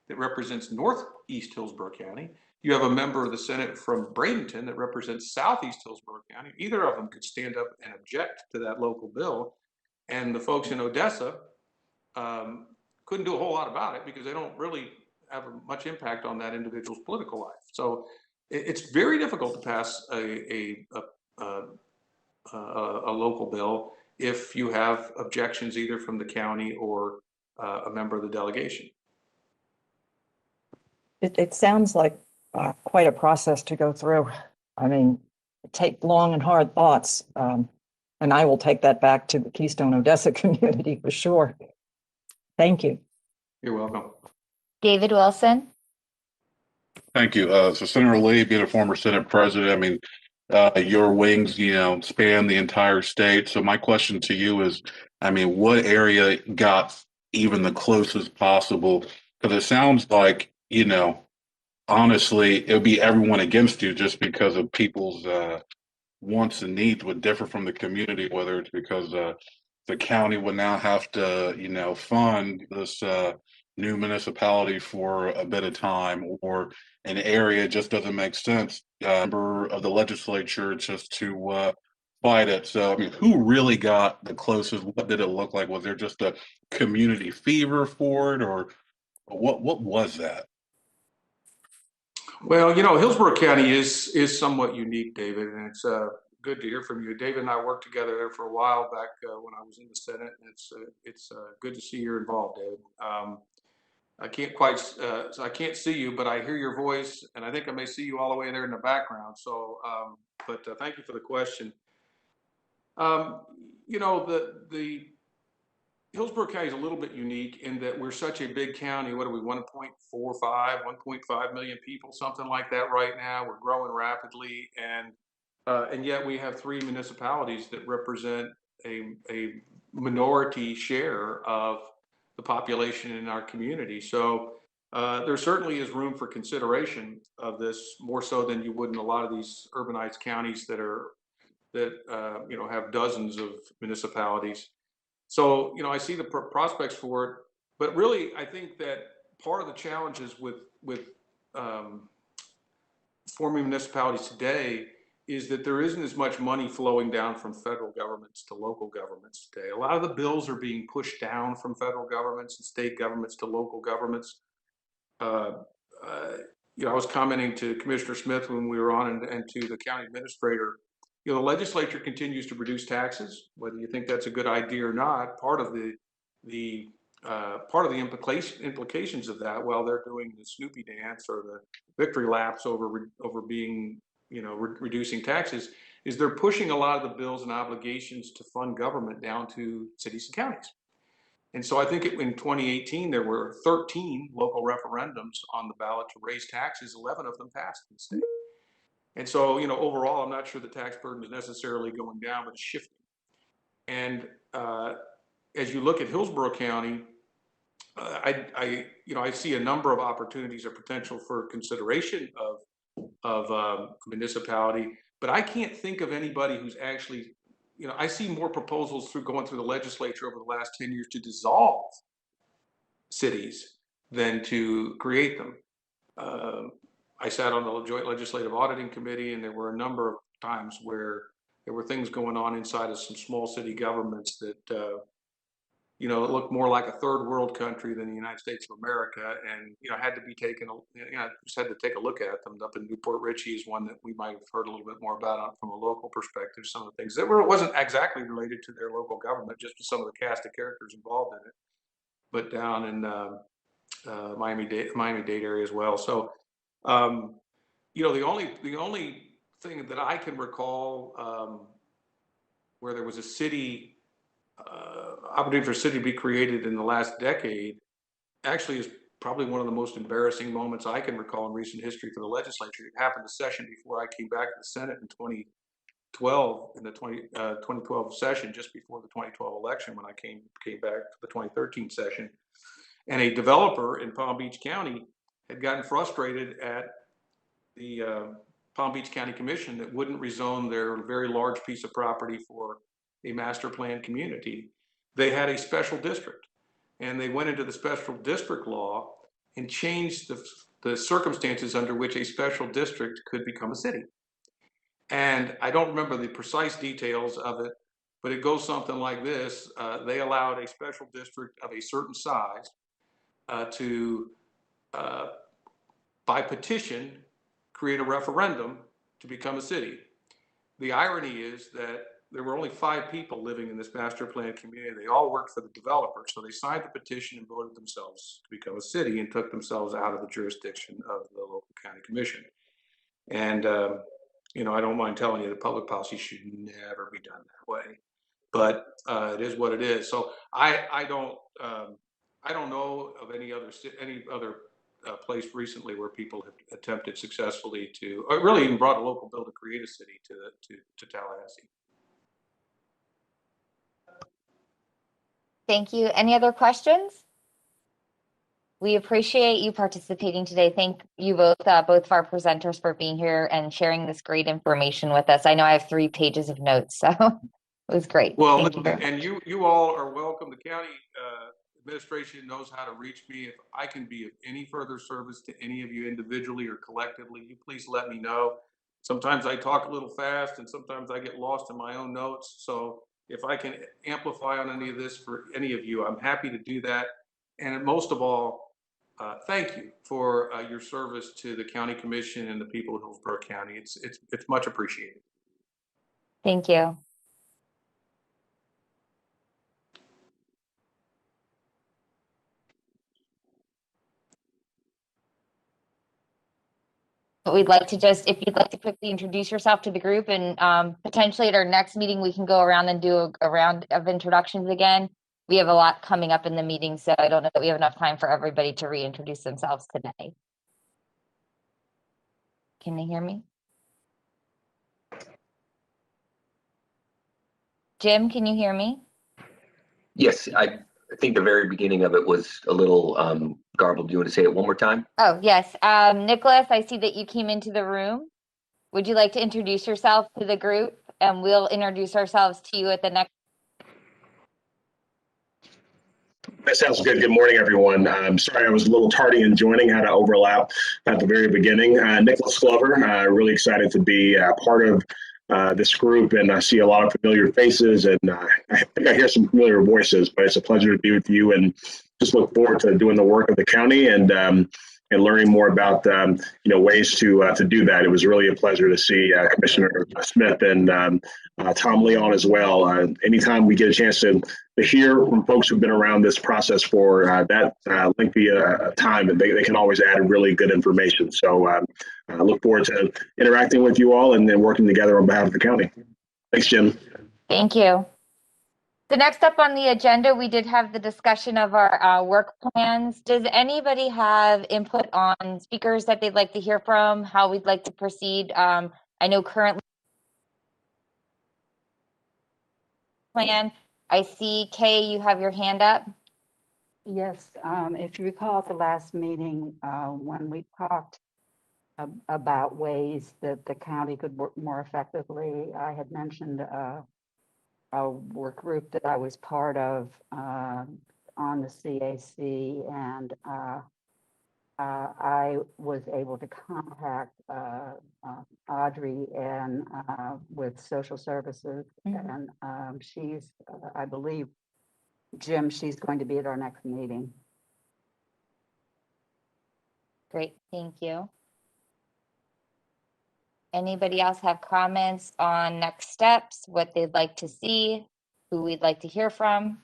that represents Northeast Hillsborough County. You have a member of the Senate from Bradenton that represents Southeast Hillsborough County. Either of them could stand up and object to that local bill. And the folks in Odessa couldn't do a whole lot about it because they don't really have much impact on that individual's political life. So it's very difficult to pass a local bill if you have objections either from the county or a member of the delegation. It sounds like quite a process to go through. I mean, take long and hard thoughts. And I will take that back to the Keystone Odessa community for sure. Thank you. You're welcome. David Wilson. Thank you. So Senator Lee, being a former Senate president, I mean, your wings, you know, span the entire state. So my question to you is, I mean, what area got even the closest possible? Because it sounds like, honestly, it would be everyone against you just because of people's wants and needs would differ from the community, whether it's because the county would now have to, fund this new municipality for a bit of time, or an area just doesn't make sense. Member of the legislature just to fight it. So, I mean, who really got the closest? What did it look like? Was there just a community fever for it, or what was that? Well, Hillsborough County is somewhat unique, David, and it's good to hear from you. David and I worked together there for a while back when I was in the Senate, and it's good to see you're involved, David. I can't quite, so I can't see you, but I hear your voice, and I think I may see you all the way there in the background. So, but thank you for the question. The Hillsborough County is a little bit unique in that we're such a big county. What are we, 1.5 million people, something like that right now. We're growing rapidly, and yet we have 3 municipalities that represent a minority share of the population in our community. So there certainly is room for consideration of this, more so than you would in a lot of these urbanized counties that have dozens of municipalities. So, I see the prospects for it, but really, I think that part of the challenges with forming municipalities today is that there isn't as much money flowing down from federal governments to local governments today. A lot of the bills are being pushed down from federal governments and state governments to local governments. I was commenting to Commissioner Smith when we were on, and to the county administrator. The legislature continues to reduce taxes, whether you think that's a good idea or not. Part of the implications of that, while they're doing the Snoopy dance or the victory laps over being, reducing taxes, is they're pushing a lot of the bills and obligations to fund government down to cities and counties. And so I think in 2018, there were 13 local referendums on the ballot to raise taxes. 11 of them passed in the state. And so, overall, I'm not sure the tax burden is necessarily going down, but it's shifting. And as you look at Hillsborough County, I see a number of opportunities or potential for consideration of municipality, but I can't think of anybody who's actually, I see more proposals going through the legislature over the last 10 years to dissolve cities than to create them. I sat on the Joint Legislative Auditing Committee, and there were a number of times where there were things going on inside of some small city governments that, looked more like a third world country than the United States of America, and, had to be taken, just had to take a look at them. Up in Newport Richey is one that we might have heard a little bit more about from a local perspective, some of the things that wasn't exactly related to their local government, just to some of the cast of characters involved in it, but down in Miami-Dade area as well. So, the only thing that I can recall where there was a city opportunity for a city to be created in the last decade actually is probably one of the most embarrassing moments I can recall in recent history for the legislature. It happened a session before I came back to the Senate in 2012, in the 2012 session, just before the 2012 election, when I came back to the 2013 session. And a developer in Palm Beach County had gotten frustrated at the Palm Beach County Commission that wouldn't rezone their very large piece of property for a master plan community. They had a special district, and they went into the special district law and changed the circumstances under which a special district could become a city. And I don't remember the precise details of it, but it goes something like this. They allowed a special district of a certain size to, by petition, create a referendum to become a city. The irony is that there were only 5 people living in this master plan community. They all worked for the developer. So they signed the petition and voted themselves to become a city and took themselves out of the jurisdiction of the local county commission. And, I don't mind telling you that public policy should never be done that way, but it is what it is. So I don't know of any other place recently where people have attempted successfully to, or really even brought a local bill to create a city to Tallahassee. Thank you. Any other questions? We appreciate you participating today. Thank you both of our presenters for being here and sharing this great information with us. I know I have 3 pages of notes, so it was great. Well, Thank you very much. and you all are welcome. The county administration knows how to reach me. If I can be of any further service to any of you individually or collectively, you please let me know. Sometimes I talk a little fast and sometimes I get lost in my own notes. So if I can amplify on any of this for any of you, I'm happy to do that. And most of all, thank you for your service to the county commission and the people of Hillsborough County. It's much appreciated. Thank you. But we'd like to just, if you'd like to quickly introduce yourself to the group, and potentially at our next meeting, we can go around and do a round of introductions again. We have a lot coming up in the meeting, so I don't know that we have enough time for everybody to reintroduce themselves today. Can you hear me? Jim, can you hear me? Yes, I think the very beginning of it was a little garbled. Do you want to say it one more time? Oh, yes. Nicholas, I see that you came into the room. Would you like to introduce yourself to the group? And we'll introduce ourselves to you at the next. That sounds good. Good morning, everyone. I'm sorry I was a little tardy in joining, had to overlap at the very beginning. Nicholas Glover, really excited to be part of this group, and I see a lot of familiar faces, and I think I hear some familiar voices, but it's a pleasure to be with you, and just look forward to doing the work of the county and learning more about ways to do that. It was really a pleasure to see Commissioner Smith and Tom Leon as well. Anytime we get a chance to hear from folks who've been around this process for that lengthy time, and they can always add really good information. So I look forward to interacting with you all and then working together on behalf of the county. Thanks, Jim. Thank you. The next up on the agenda, we did have the discussion of our work plans. Does anybody have input on speakers that they'd like to hear from, how we'd like to proceed? I know currently plan. I see Kay, you have your hand up. Yes, if you recall at the last meeting, when we talked about ways that the county could work more effectively, I had mentioned a work group that I was part of on the CAC, and I was able to contact Audrey and with social services, and she's, I believe, Jim, she's going to be at our next meeting. Great, thank you. Anybody else have comments on next steps, what they'd like to see, who we'd like to hear from?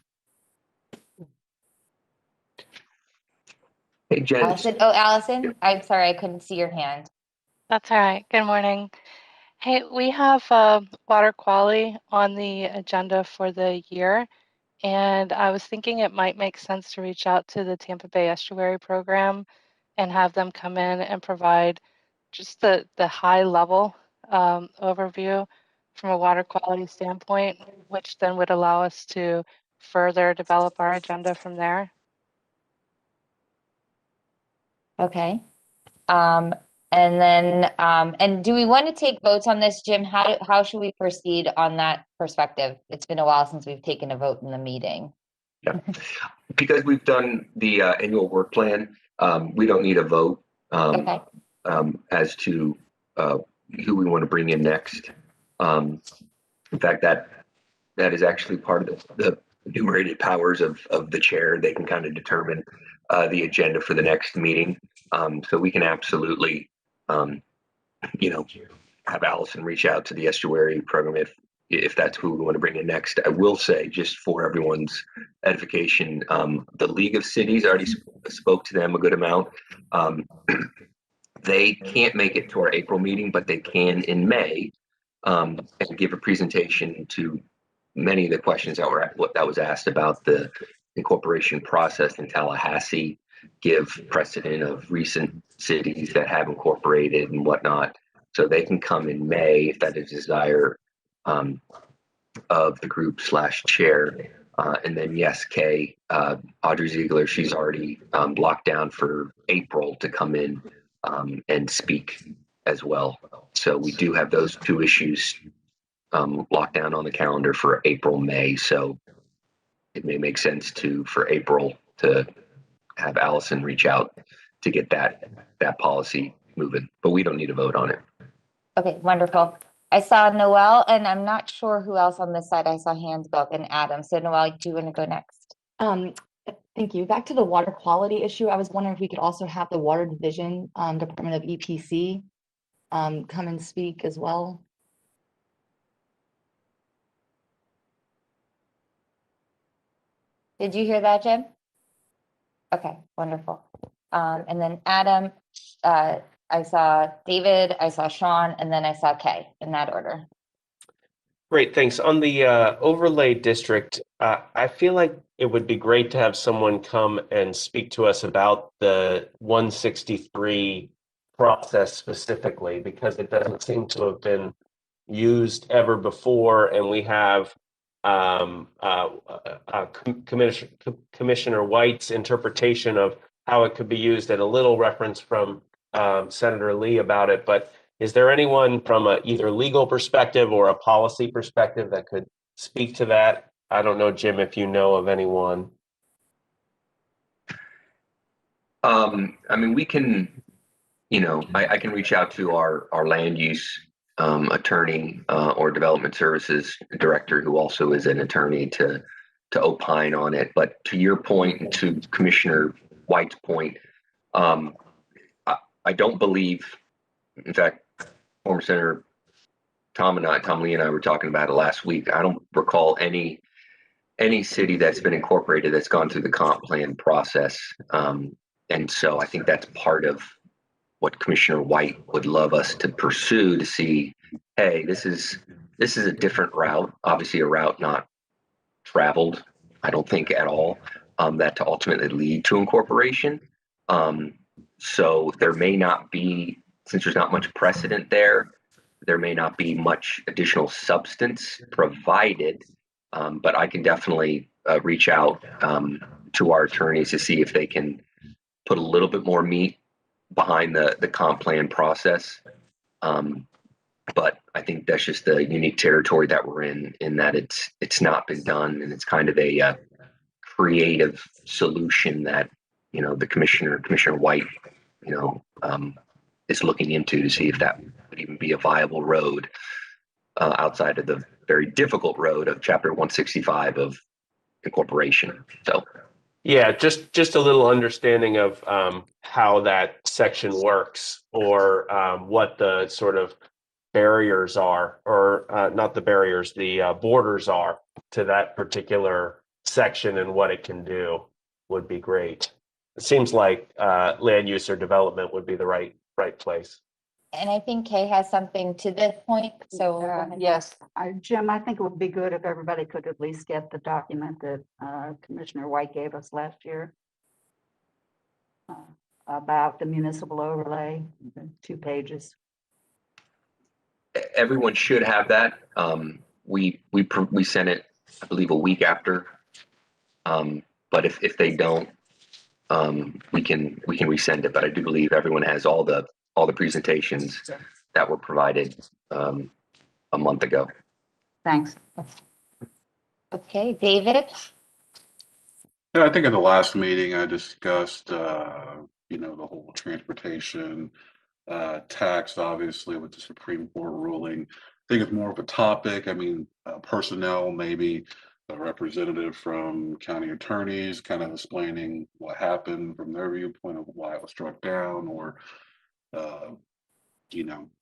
Hey, Jen. Allison? Oh, Allison, I'm sorry, I couldn't see your hand. That's all right. Good morning. Hey, we have water quality on the agenda for the year, and I was thinking it might make sense to reach out to the Tampa Bay Estuary Program and have them come in and provide just the high level overview from a water quality standpoint, which then would allow us to further develop our agenda from there. Okay. And then, and do we want to take votes on this, Jim? How should we proceed on that perspective? It's been a while since we've taken a vote in the meeting. Yeah, because we've done the annual work plan, we don't need a vote Okay. as to who we want to bring in next. In fact, that is actually part of the enumerated powers of the chair. They can kind of determine the agenda for the next meeting. So we can absolutely, have Allison reach out to the estuary program if that's who we want to bring in next. I will say, just for everyone's edification, the League of Cities, already spoke to them a good amount. They can't make it to our April meeting, but they can in May and give a presentation to many of the questions that was asked about the incorporation process in Tallahassee, give precedent of recent cities that have incorporated and whatnot. So they can come in May if that is a desire of the group /chair. And then yes, Kay, Audrey Ziegler, she's already locked down for April to come in and speak as well. So we do have those two issues locked down on the calendar for April, May. So it may make sense for April to have Allison reach out to get that policy moving, but we don't need a vote on it. Okay, wonderful. I saw Noel, and I'm not sure who else on this side. I saw hands go up, and Adam. So Noel, do you want to go next? Thank you. Back to the water quality issue. I was wondering if we could also have the Water Division, Department of EPC, come and speak as well. Did you hear that, Jim? Okay, wonderful. And then Adam, I saw David, I saw Sean, and then I saw Kay in that order. Great, thanks. On the overlay district, I feel like it would be great to have someone come and speak to us about the 163 process specifically, because it doesn't seem to have been used ever before, and we have Commissioner White's interpretation of how it could be used, and a little reference from Senator Lee about it. But is there anyone from a either legal perspective or a policy perspective that could speak to that? I don't know, Jim, if you know of anyone. I mean, we can, I can reach out to our land use attorney or development services director, who also is an attorney, to opine on it. But to your point, and to Commissioner White's point, I don't believe, in fact, former Senator Tom Lee and I were talking about it last week. I don't recall any city that's been incorporated that's gone through the comp plan process. And so I think that's part of what Commissioner White would love us to pursue, to see, hey, this is a different route, obviously a route not traveled, I don't think at all, that to ultimately lead to incorporation. So there may not be, since there's not much precedent there may not be much additional substance provided, but I can definitely reach out to our attorneys to see if they can put a little bit more meat behind the comp plan process. But I think that's just the unique territory that we're in that it's not been done, and it's kind of a creative solution that, the Commissioner White, is looking into to see if that would even be a viable road outside of the very difficult road of Chapter 165 of incorporation. So. Yeah, just a little understanding of how that section works, or what the sort of barriers are, or not the barriers, the borders are to that particular section, and what it can do would be great. It seems like land use or development would be the right place. And I think Kay has something to this point. So yes, Jim, I think it would be good if everybody could at least get the document that Commissioner White gave us last year about the municipal overlay, 2 pages. Everyone should have that. We sent it, I believe, a week after. But if they don't, we can resend it. But I do believe everyone has all the presentations that were provided a month ago. Thanks. Okay, David. Yeah, I think in the last meeting I discussed, the whole transportation tax, obviously, with the Supreme Court ruling. I think it's more of a topic. I mean, personnel, maybe a representative from county attorneys kind of explaining what happened from their viewpoint of why it was struck down, or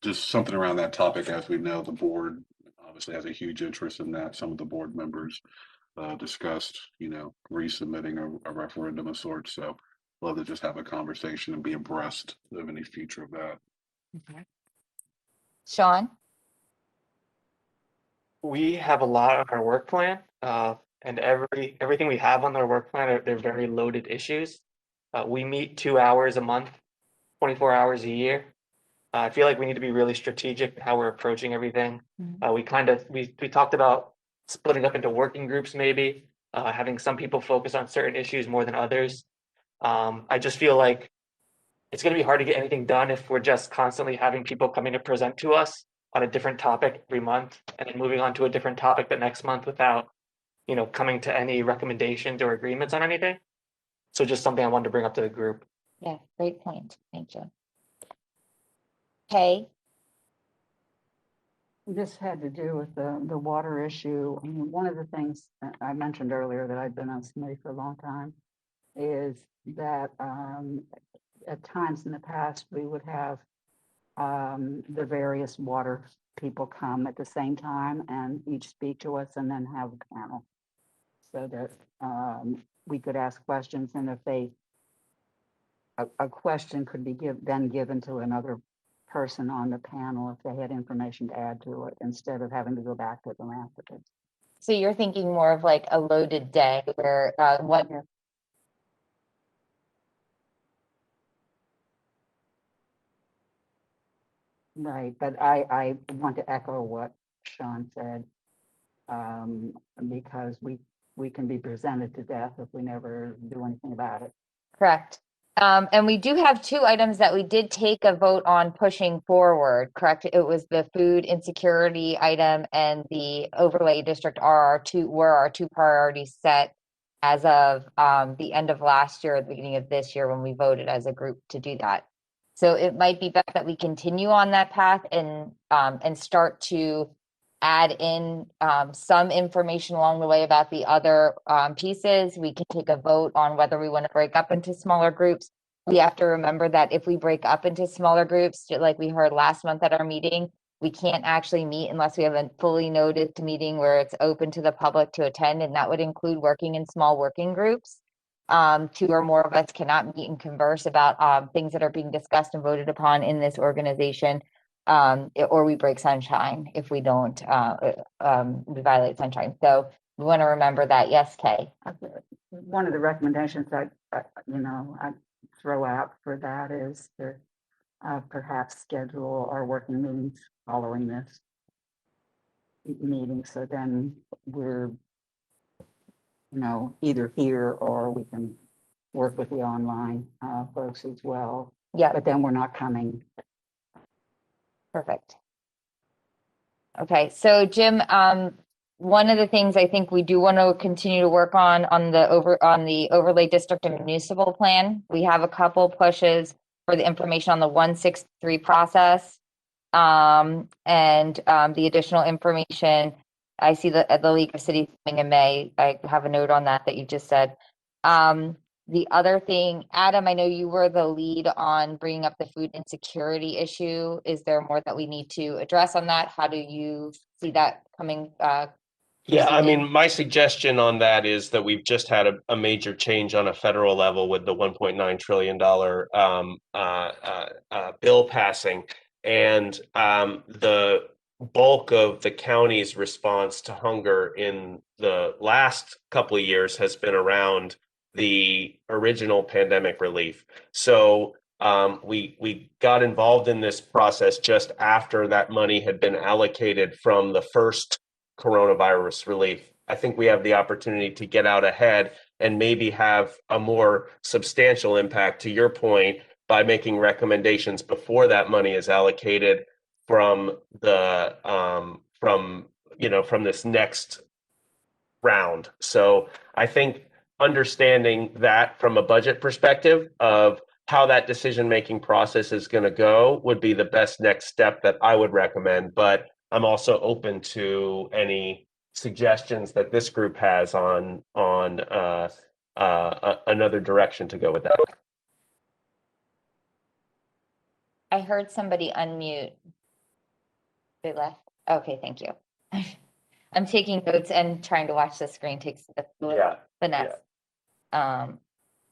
just something around that topic. As we know, the board obviously has a huge interest in that. Some of the board members discussed, resubmitting a referendum of sorts. So love to just have a conversation and be abreast of any future of that. Okay. Sean? We have a lot on our work plan, and everything we have on our work plan they're very loaded issues. We meet 2 hours a month, 24 hours a year. I feel like we need to be really strategic in how we're approaching everything. We talked about splitting up into working groups, maybe having some people focus on certain issues more than others. I just feel like it's going to be hard to get anything done if we're just constantly having people coming to present to us on a different topic every month and then moving on to a different topic the next month without, coming to any recommendations or agreements on anything. So just something I wanted to bring up to the group. Yeah, great point. Thank you. Okay. This had to do with the water issue. I mean, one of the things that I mentioned earlier that I've been on this committee for a long time is that at times in the past, we would have the various water people come at the same time and each speak to us and then have a panel so that we could ask questions, and if a question could be then given to another person on the panel if they had information to add to it instead of having to go back to them afterwards. So you're thinking more of like a loaded day where what? Right, but I want to echo what Sean said, because we can be presented to death if we never do anything about it. Correct. And we do have two items that we did take a vote on pushing forward, correct? It was the food insecurity item and the overlay district were our two priorities set as of the end of last year, at the beginning of this year, when we voted as a group to do that. So it might be best that we continue on that path and start to add in some information along the way about the other pieces. We can take a vote on whether we want to break up into smaller groups. We have to remember that if we break up into smaller groups, like we heard last month at our meeting, we can't actually meet unless we have a fully noticed meeting where it's open to the public to attend, and that would include working in small working groups. Two or more of us cannot meet and converse about things that are being discussed and voted upon in this organization. Or we break sunshine if we don't, we violate sunshine. So we want to remember that. Yes, Kay. One of the recommendations I throw out for that is to perhaps schedule our working meetings following this meeting. So then we're, either here or we can work with the online folks as well. Yeah. But then we're not coming. Perfect. Okay, so Jim, one of the things I think we do want to continue to work on the overlay district and municipal plan. We have a couple pushes for the information on the 163 process, and the additional information. I see the League of Cities coming in May. I have a note on that you just said. The other thing, Adam, I know you were the lead on bringing up the food insecurity issue. Is there more that we need to address on that? How do you see that coming? Yeah, I mean, my suggestion on that is that we've just had a major change on a federal level with the $1.9 trillion bill passing. And the bulk of the county's response to hunger in the last couple of years has been around the original pandemic relief. So we got involved in this process just after that money had been allocated from the first coronavirus relief. I think we have the opportunity to get out ahead and maybe have a more substantial impact, to your point, by making recommendations before that money is allocated from the from this next round. So I think understanding that from a budget perspective of how that decision-making process is going to go would be the best next step that I would recommend. But I'm also open to any suggestions that this group has on another direction to go with that. I heard somebody unmute. They left. Okay, thank you. I'm taking notes and trying to watch the screen takes the finesse.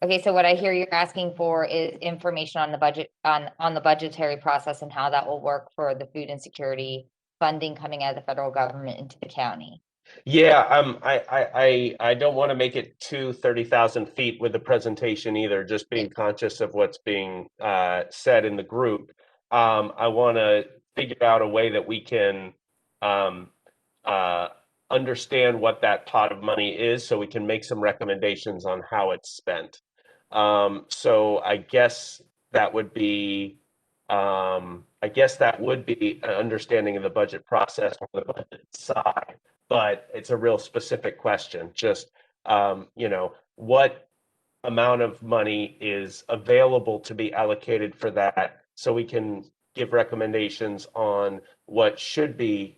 Okay, so what I hear you're asking for is information on the budget, on the budgetary process and how that will work for the food insecurity funding coming out of the federal government into the county. Yeah, I don't want to make it too 30,000 feet with the presentation either, just being conscious of what's being said in the group. I want to figure out a way that we can understand what that pot of money is so we can make some recommendations on how it's spent. So I guess that would be an understanding of the budget process on the budget side, but it's a real specific question. Just, what amount of money is available to be allocated for that so we can give recommendations on what should be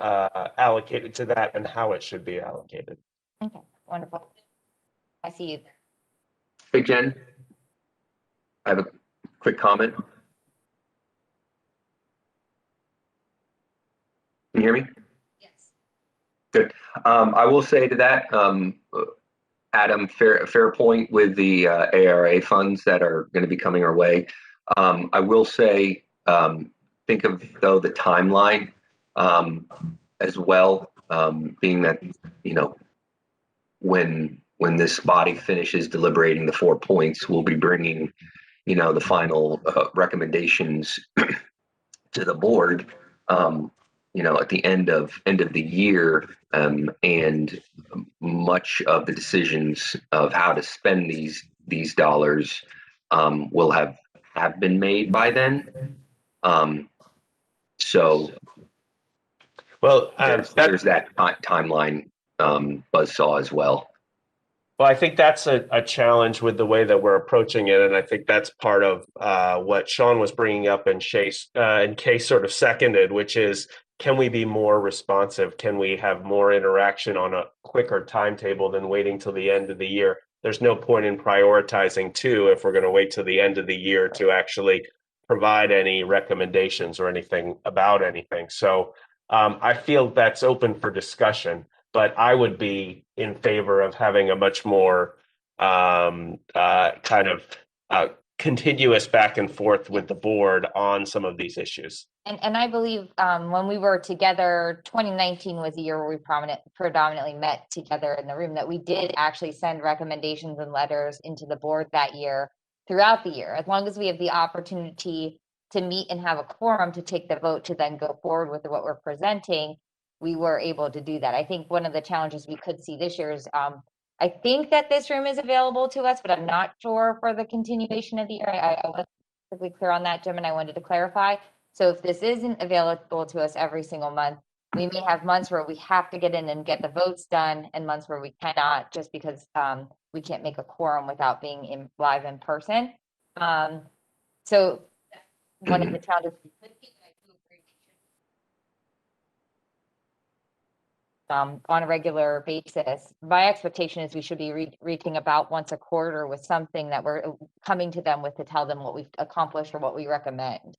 allocated to that and how it should be allocated. Okay, wonderful. I see you. Hey, Jen, I have a quick comment. Can you hear me? Yes. Good. I will say to that, Adam, fair point with the ARA funds that are going to be coming our way. I will say, think of though the timeline as well, being that, when this body finishes deliberating the 4 points, we'll be bringing, the final recommendations to the board, at the end of the year, and much of the decisions of how to spend these dollars will have been made by then. So, well, there's that timeline buzzsaw as well. Well, I think that's a challenge with the way that we're approaching it, and I think that's part of what Sean was bringing up and Kay sort of seconded, which is, can we be more responsive? Can we have more interaction on a quicker timetable than waiting till the end of the year? There's no point in prioritizing two if we're going to wait till the end of the year to actually provide any recommendations or anything about anything. So I feel that's open for discussion, but I would be in favor of having a much more continuous back and forth with the board on some of these issues. And I believe when we were together, 2019 was a year where we predominantly met together in the room, that we did actually send recommendations and letters into the board that year, throughout the year. As long as we have the opportunity to meet and have a quorum to take the vote to then go forward with what we're presenting, we were able to do that. I think one of the challenges we could see this year is, I think that this room is available to us, but I'm not sure for the continuation of the year. I wasn't perfectly clear on that, Jim, and I wanted to clarify. So if this isn't available to us every single month, we may have months where we have to get in and get the votes done, and months where we cannot, just because we can't make a quorum without being live in person. So one of the challenges we could see, that I do agree on a regular basis, my expectation is we should be reaching about once a quarter with something that we're coming to them with to tell them what we've accomplished or what we recommend.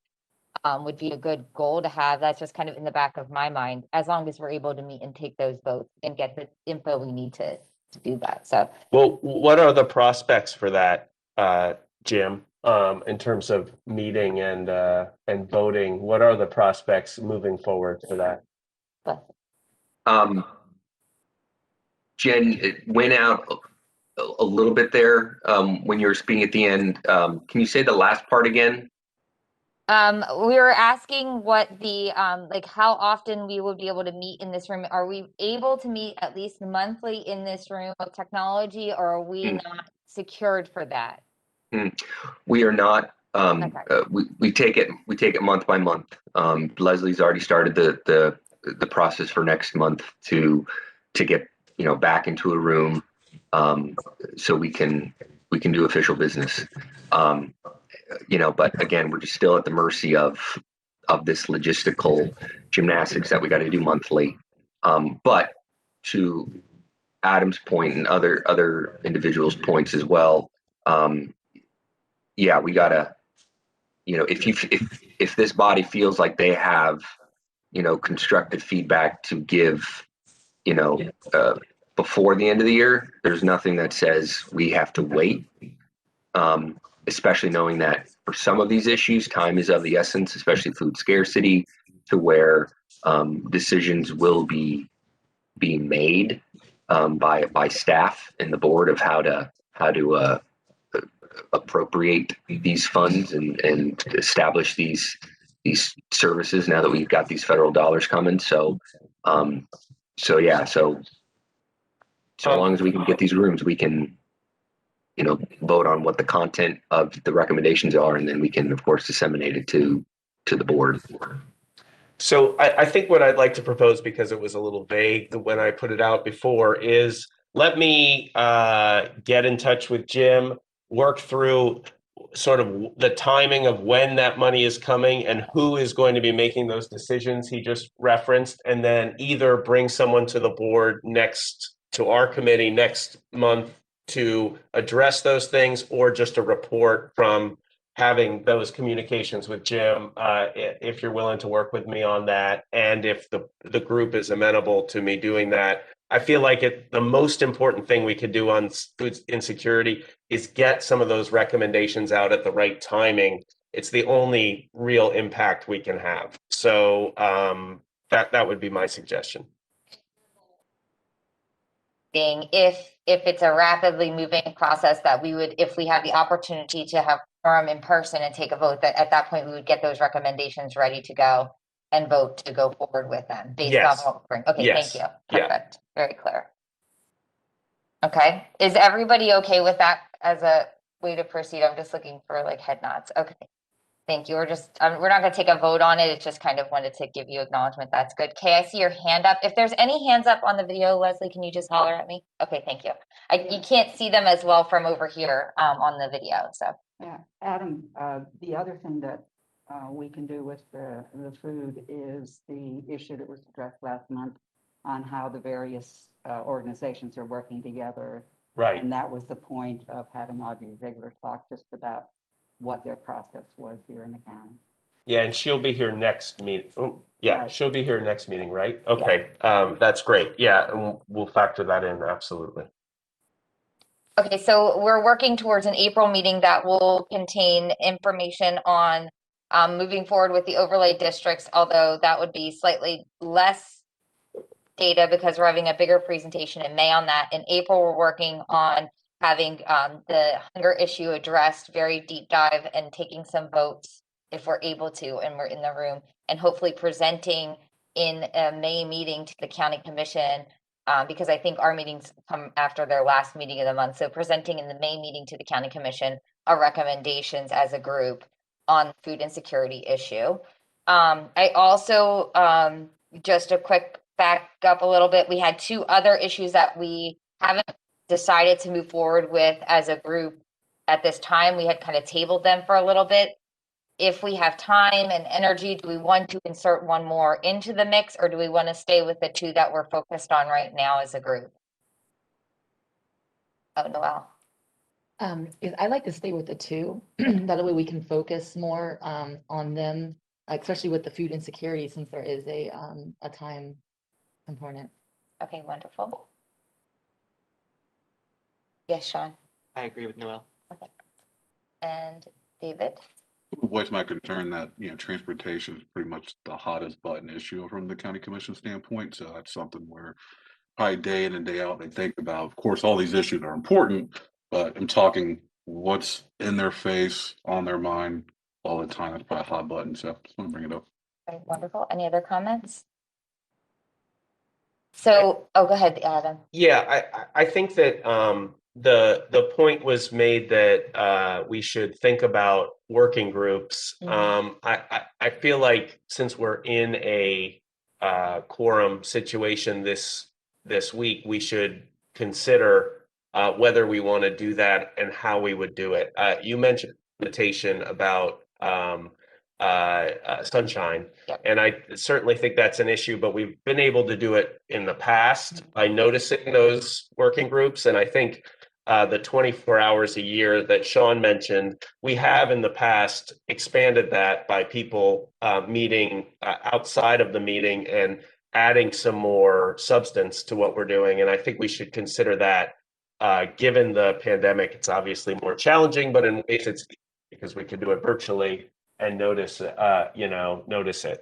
Would be a good goal to have. That's just kind of in the back of my mind, as long as we're able to meet and take those votes and get the info we need to do that. So, well, what are the prospects for that, Jim, in terms of meeting and voting? What are the prospects moving forward for that? Jen, it went out a little bit there when you were speaking at the end. Can you say the last part again? We were asking what the like how often we would be able to meet in this room. Are we able to meet at least monthly in this room with technology, or are we not secured for that? We are not. Okay. We take it month by month. Leslie's already started the process for next month to get back into a room so we can do official business. But again, we're just still at the mercy of this logistical gymnastics that we got to do monthly. But to Adam's point and other individuals' points as well, we gotta, if this body feels like they have, constructive feedback to give, before the end of the year, there's nothing that says we have to wait. Especially knowing that for some of these issues, time is of the essence, especially food scarcity, to where decisions will be being made by staff and the board of how to appropriate these funds and establish these services now that we've got these federal dollars coming. So So yeah, so long as we can get these rooms, we can, vote on what the content of the recommendations are, and then we can, of course, disseminate it to the board. So I think what I'd like to propose, because it was a little vague when I put it out before, is let me get in touch with Jim, work through sort of the timing of when that money is coming and who is going to be making those decisions he just referenced, and then either bring someone to the board to our committee next month to address those things, or just a report from having those communications with Jim, if you're willing to work with me on that, and if the group is amenable to me doing that. I feel like the most important thing we could do on food insecurity is get some of those recommendations out at the right timing. It's the only real impact we can have. So that would be my suggestion. If it's a rapidly moving process, that we would, if we have the opportunity to have forum in person and take a vote, that at that point we would get those recommendations ready to go and vote to go forward with them based on what we're bringing. Okay, Yes. thank you. Perfect. Very clear. Okay, is everybody okay with that as a way to proceed? I'm just looking for like head nods. Okay, thank you. We're not going to take a vote on it. It's just kind of wanted to give you acknowledgement. That's good. Okay, I see your hand up. If there's any hands up on the video, Leslie, can you just holler at me? Okay, thank you. You can't see them as well from over here on the video. So yeah, Adam, the other thing that we can do with the food is the issue that was addressed last month on how the various organizations are working together. Right. And that was the point of having Audrey Ziegler talk just about what their process was here in the county. Yeah, and she'll be here next meeting. Oh, yeah, Right. she'll be here next meeting, right? Okay, that's great. Yeah, and we'll factor that in, absolutely. okay, so we're working towards an April meeting that will contain information on moving forward with the overlay districts, although that would be slightly less data because we're having a bigger presentation in May on that. In April, we're working on having the hunger issue addressed, very deep dive, and taking some votes if we're able to, and we're in the room, and hopefully presenting in a May meeting to the county commission, because I think our meetings come after their last meeting of the month. So presenting in the May meeting to the county commission our recommendations as a group on the food insecurity issue. I also, just a quick back up a little bit, we had two other issues that we haven't decided to move forward with as a group at this time. We had kind of tabled them for a little bit. If we have time and energy, do we want to insert one more into the mix, or do we want to stay with the two that we're focused on right now as a group? Oh, Noelle. I like to stay with the two. That way we can focus more on them, especially with the food insecurity, since there is a time component. Okay, wonderful. Yes, Sean. I agree with Noel. Okay. And David? Voice my concern that, transportation is pretty much the hottest button issue from the county commission standpoint. So that's something where probably day in and day out, they think about. Of course, all these issues are important, but I'm talking what's in their face, on their mind all the time. That's probably a hot button. So just want to bring it up. Okay, wonderful. Any other comments? So, go ahead, Adam. Yeah, I think that the point was made that we should think about working groups. I feel like since we're in a quorum situation this week, we should consider whether we want to do that and how we would do it. You mentioned invitation about sunshine. Yep. And I certainly think that's an issue, but we've been able to do it in the past by noticing those working groups. And I think the 24 hours a year that Sean mentioned, we have in the past expanded that by people meeting outside of the meeting and adding some more substance to what we're doing. And I think we should consider that. Given the pandemic, it's obviously more challenging, but in ways it's because we can do it virtually and notice it.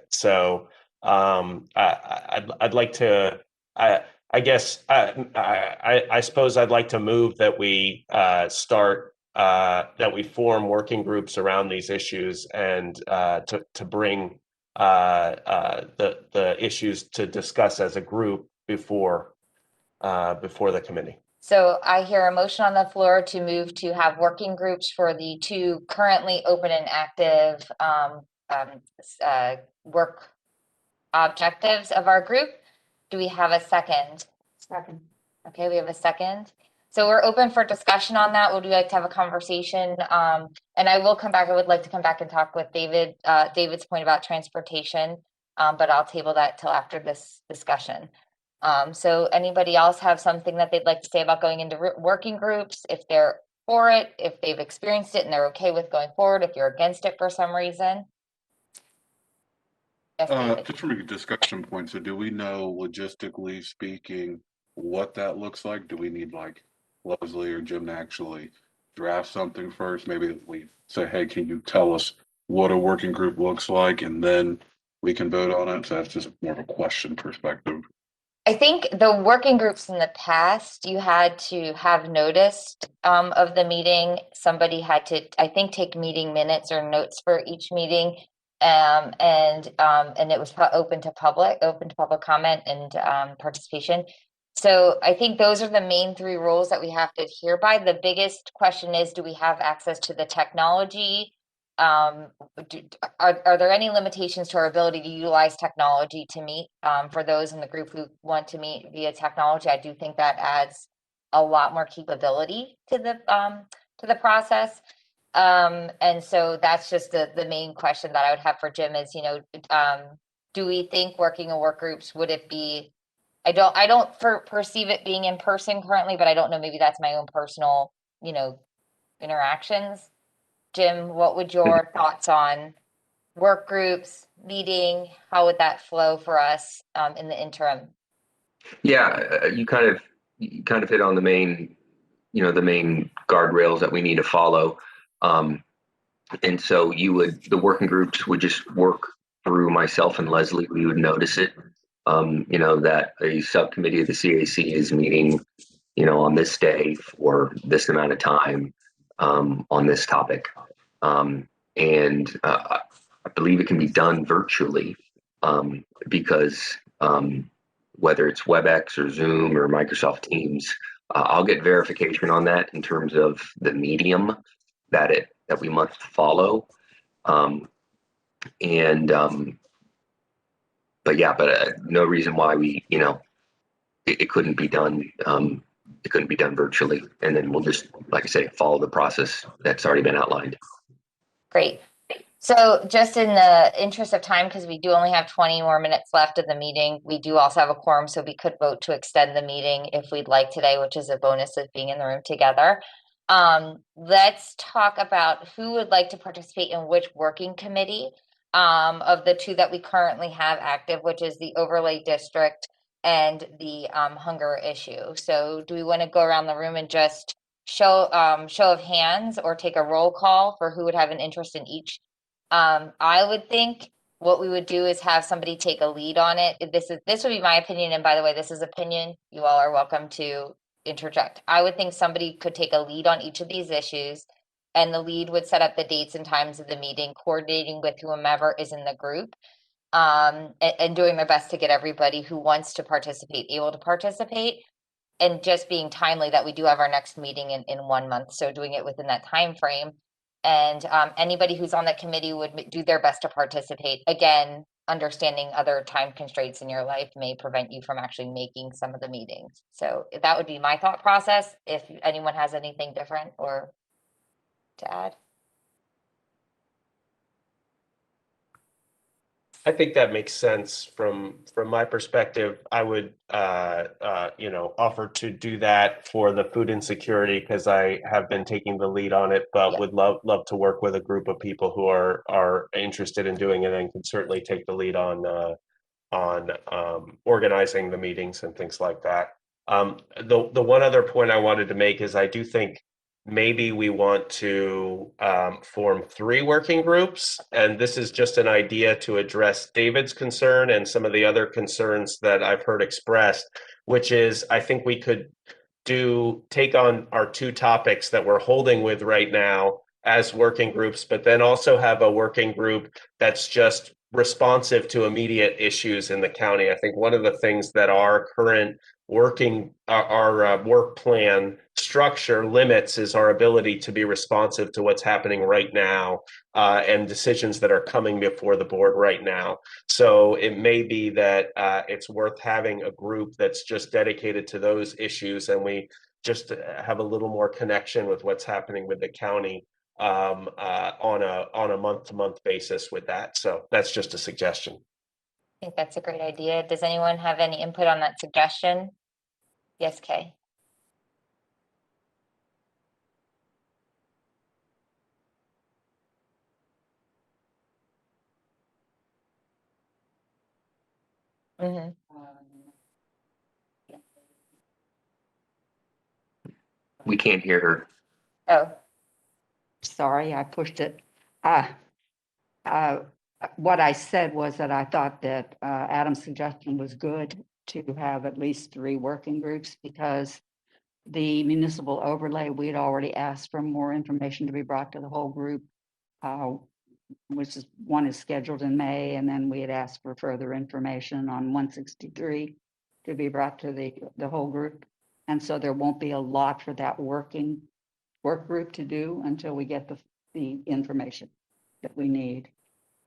So I'd like to, I guess, I suppose I'd like to move that we that we form working groups around these issues and to bring the issues to discuss as a group before the committee. So I hear a motion on the floor to move to have working groups for the 2 currently open and active work objectives of our group. Do we have a second? Second. Okay, we have a second. So we're open for discussion on that. Would we like to have a conversation? And I will come back. I would like to come back and talk with David, David's point about transportation, but I'll table that till after this discussion. So anybody else have something that they'd like to say about going into working groups? If they're for it, if they've experienced it and they're okay with going forward, if you're against it for some reason? Yes, David. Just from a discussion point, so do we know logistically speaking what that looks like? Do we need like Leslie or Jim to actually draft something first? Maybe we say, hey, can you tell us what a working group looks like? And then we can vote on it. So that's just more of a question perspective. I think the working groups in the past, you had to have noticed of the meeting. Somebody had to, I think, take meeting minutes or notes for each meeting. And it was open to public comment and participation. So I think those are the main 3 rules that we have to adhere by. The biggest question is, do we have access to the technology? Are there any limitations to our ability to utilize technology to meet? For those in the group who want to meet via technology, I do think that adds a lot more capability to the process. And so that's just the main question that I would have for Jim is, do we think working in work groups, would it be, I don't perceive it being in person currently, but I don't know, maybe that's my own personal, interactions. Jim, what would your thoughts on work groups, meeting, how would that flow for us in the interim? Yeah, you kind of hit on the main, the main guardrails that we need to follow. And so the working groups would just work through myself and Leslie. We would notice it, that a subcommittee of the CAC is meeting, on this day for this amount of time on this topic. And I believe it can be done virtually because whether it's WebEx or Zoom or Microsoft Teams, I'll get verification on that in terms of the medium that we must follow. But no reason why we, it couldn't be done. It couldn't be done virtually, and then we'll just, like I say, follow the process that's already been outlined. Great. So just in the interest of time, because we do only have 20 more minutes left of the meeting, we do also have a quorum, so we could vote to extend the meeting if we'd like today, which is a bonus of being in the room together. Let's talk about who would like to participate in which working committee of the 2 that we currently have active, which is the overlay district and the hunger issue. So do we want to go around the room and just show of hands or take a roll call for who would have an interest in each? I would think what we would do is have somebody take a lead on it. This would be my opinion, and by the way, this is opinion. You all are welcome to interject. I would think somebody could take a lead on each of these issues, and the lead would set up the dates and times of the meeting, coordinating with whomever is in the group, and doing their best to get everybody who wants to participate able to participate, and just being timely that we do have our next meeting in 1 month. So doing it within that time frame. And anybody who's on that committee would do their best to participate. Again, understanding other time constraints in your life may prevent you from actually making some of the meetings. So that would be my thought process. If anyone has anything different or to add. I think that makes sense from my perspective. I would, offer to do that for the food insecurity because I have been taking the lead on it, but would love to work with a group of people who are interested in doing it and can certainly take the lead on organizing the meetings and things like that. The one other point I wanted to make is I do think maybe we want to form 3 working groups, and this is just an idea to address David's concern and some of the other concerns that I've heard expressed, which is I think we could take on our 2 topics that we're holding with right now as working groups, but then also have a working group that's just responsive to immediate issues in the county. I think one of the things that our current our work plan structure limits is our ability to be responsive to what's happening right now and decisions that are coming before the board right now. So it may be that it's worth having a group that's just dedicated to those issues, and we just have a little more connection with what's happening with the county on a month-to-month basis with that. So that's just a suggestion. I think that's a great idea. Does anyone have any input on that suggestion? Yes, Kay. Mm-hmm. We can't hear her. Oh, Sorry, I pushed it. What I said was that I thought that Adam's suggestion was good to have at least 3 working groups, because the municipal overlay, we had already asked for more information to be brought to the whole group, which is one is scheduled in May, and then we had asked for further information on 163 to be brought to the whole group. And so there won't be a lot for that work group to do until we get the information that we need.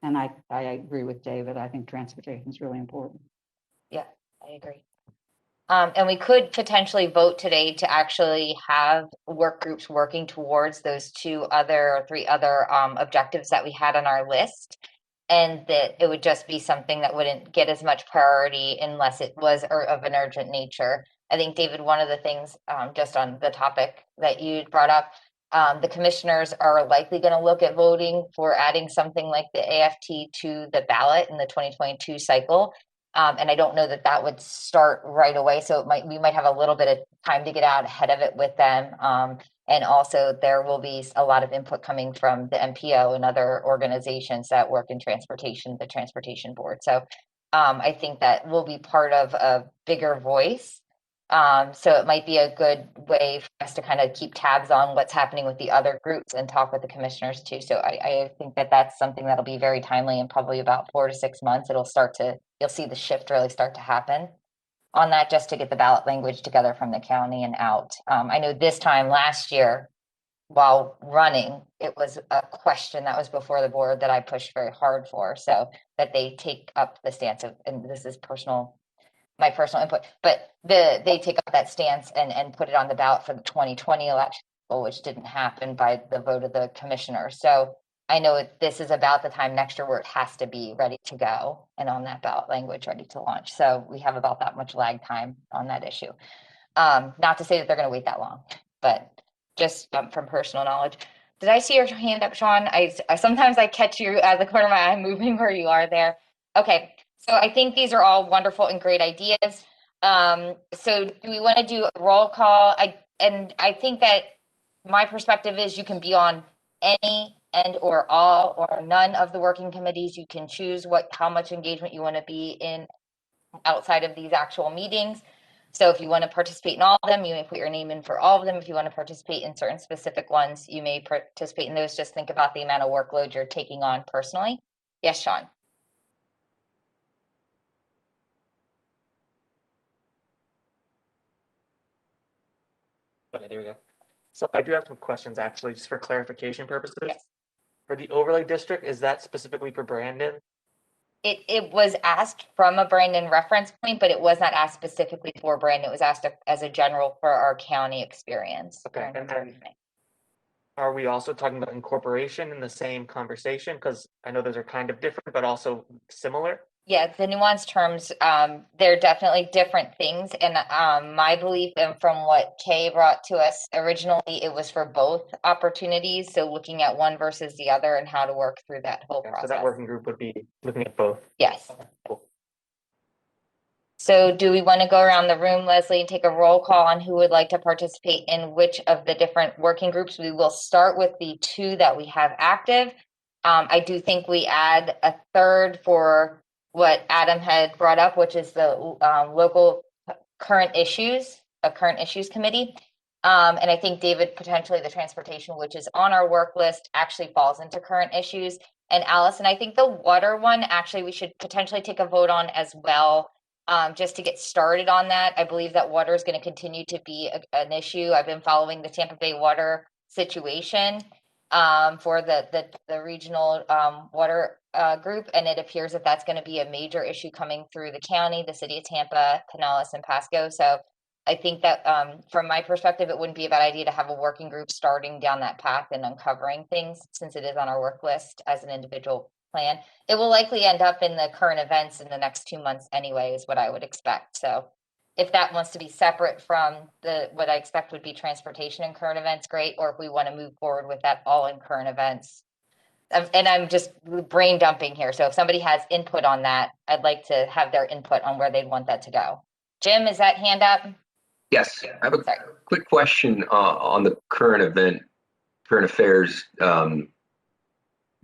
And I agree with David. I think transportation is really important. yeah, I agree. And we could potentially vote today to actually have work groups working towards those 3 other objectives that we had on our list. And that it would just be something that wouldn't get as much priority unless it was of an urgent nature. I think, David, one of the things, just on the topic that you brought up, the commissioners are likely going to look at voting for adding something like the AFT to the ballot in the 2022 cycle. And I don't know that that would start right away. So we might have a little bit of time to get out ahead of it with them. And also there will be a lot of input coming from the MPO and other organizations that work in transportation, the transportation board. So I think that will be part of a bigger voice. So it might be a good way for us to kind of keep tabs on what's happening with the other groups and talk with the commissioners too. So I think that that's something that'll be very timely, and probably about 4 to 6 months, you'll see the shift really start to happen on that, just to get the ballot language together from the county and out. I know this time last year, while running, it was a question that was before the board that I pushed very hard for, so that they take up the stance of, and this is my personal input, but they take up that stance and put it on the ballot for the 2020 election, which didn't happen by the vote of the commissioner. So I know this is about the time next year where it has to be ready to go and on that ballot language ready to launch. So we have about that much lag time on that issue. Not to say that they're going to wait that long, but just from personal knowledge. Did I see your hand up, Sean? I sometimes I catch you at the corner of my eye moving where you are there. Okay, so I think these are all wonderful and great ideas. So do we want to do a roll call? I think that my perspective is you can be on any and or all or none of the working committees. You can choose how much engagement you want to be in outside of these actual meetings. So if you want to participate in all of them, you may put your name in for all of them. If you want to participate in certain specific ones, you may participate in those. Just think about the amount of workload you're taking on personally. Yes, Sean. Okay, there we go. So I do have some questions actually, just for clarification purposes. Yes. For the overlay district, is that specifically for Brandon? It was asked from a Brandon reference point, but it was not asked specifically for Brandon. It was asked as a general for our county experience. Okay, and then are we also talking about incorporation in the same conversation? Because I know those are kind of different, but also similar. Yeah, the nuanced terms, they're definitely different things. And my belief, and from what Kay brought to us originally, it was for both opportunities. So looking at one versus the other and how to work through that whole process. So that working group would be looking at both. Yes. Okay, cool. So do we want to go around the room, Leslie, and take a roll call on who would like to participate in which of the different working groups? We will start with the 2 that we have active. I do think we add a third for what Adam had brought up, which is the local current issues committee. And I think David, potentially the transportation, which is on our work list, actually falls into current issues. And Allison, I think the water one, actually, we should potentially take a vote on as well, just to get started on that. I believe that water is going to continue to be an issue. I've been following the Tampa Bay water situation for the regional water group, and it appears that that's going to be a major issue coming through the county, the city of Tampa, Pinellas, and Pasco. So I think that from my perspective, it wouldn't be a bad idea to have a working group starting down that path and uncovering things, since it is on our work list as an individual plan. It will likely end up in the current events in the next 2 months anyway, is what I would expect. So if that wants to be separate from what I expect would be transportation and current events, great. Or if we want to move forward with that all in current events. And I'm just brain dumping here. So if somebody has input on that, I'd like to have their input on where they'd want that to go. Jim, is that hand up? Yes, I have a quick question on the current affairs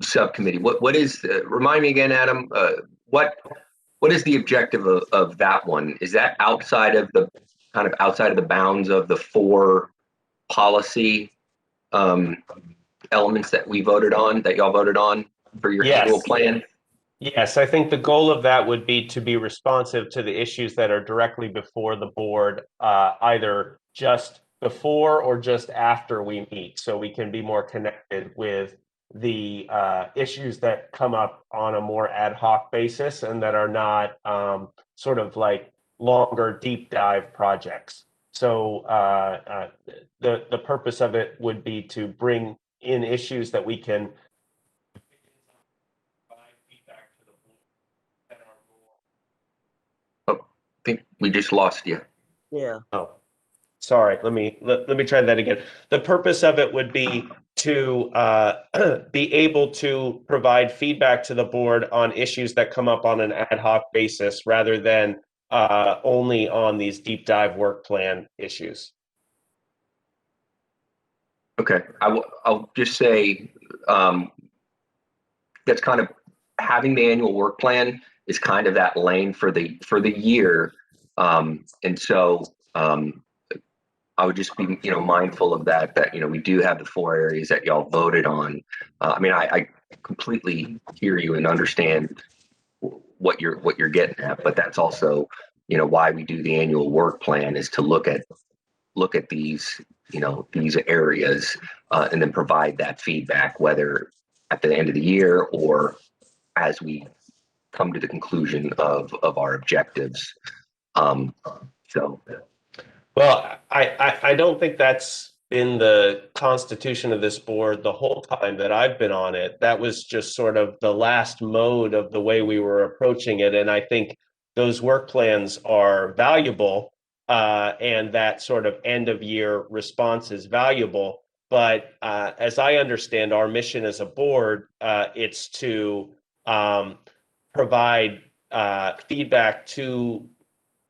subcommittee. What is, remind me again, Adam, what is the objective of that one? Is that outside of the bounds of the 4 policy elements that we voted on, that y'all voted on for your annual plan? Yes, I think the goal of that would be to be responsive to the issues that are directly before the board, either just before or just after we meet, so we can be more connected with the issues that come up on a more ad hoc basis and that are not sort of like longer deep dive projects. So the purpose of it would be to bring in issues that we can I think we just lost you. Yeah. Oh, sorry. Let me try that again. The purpose of it would be to be able to provide feedback to the board on issues that come up on an ad hoc basis, rather than only on these deep dive work plan issues. Okay, I'll just say that's kind of having the annual work plan is kind of that lane for the year, and so I would just be mindful of that we do have the 4 areas that y'all voted on. I mean, I completely hear you and understand what you're getting at, but that's also why we do the annual work plan, is to look at these these areas and then provide that feedback, whether at the end of the year or as we come to the conclusion of our objectives. So, well, I don't think that's been the constitution of this board the whole time that I've been on it. That was just sort of the last mode of the way we were approaching it, and I think those work plans are valuable, and that sort of end of year response is valuable. But as I understand our mission as a board, it's to provide feedback to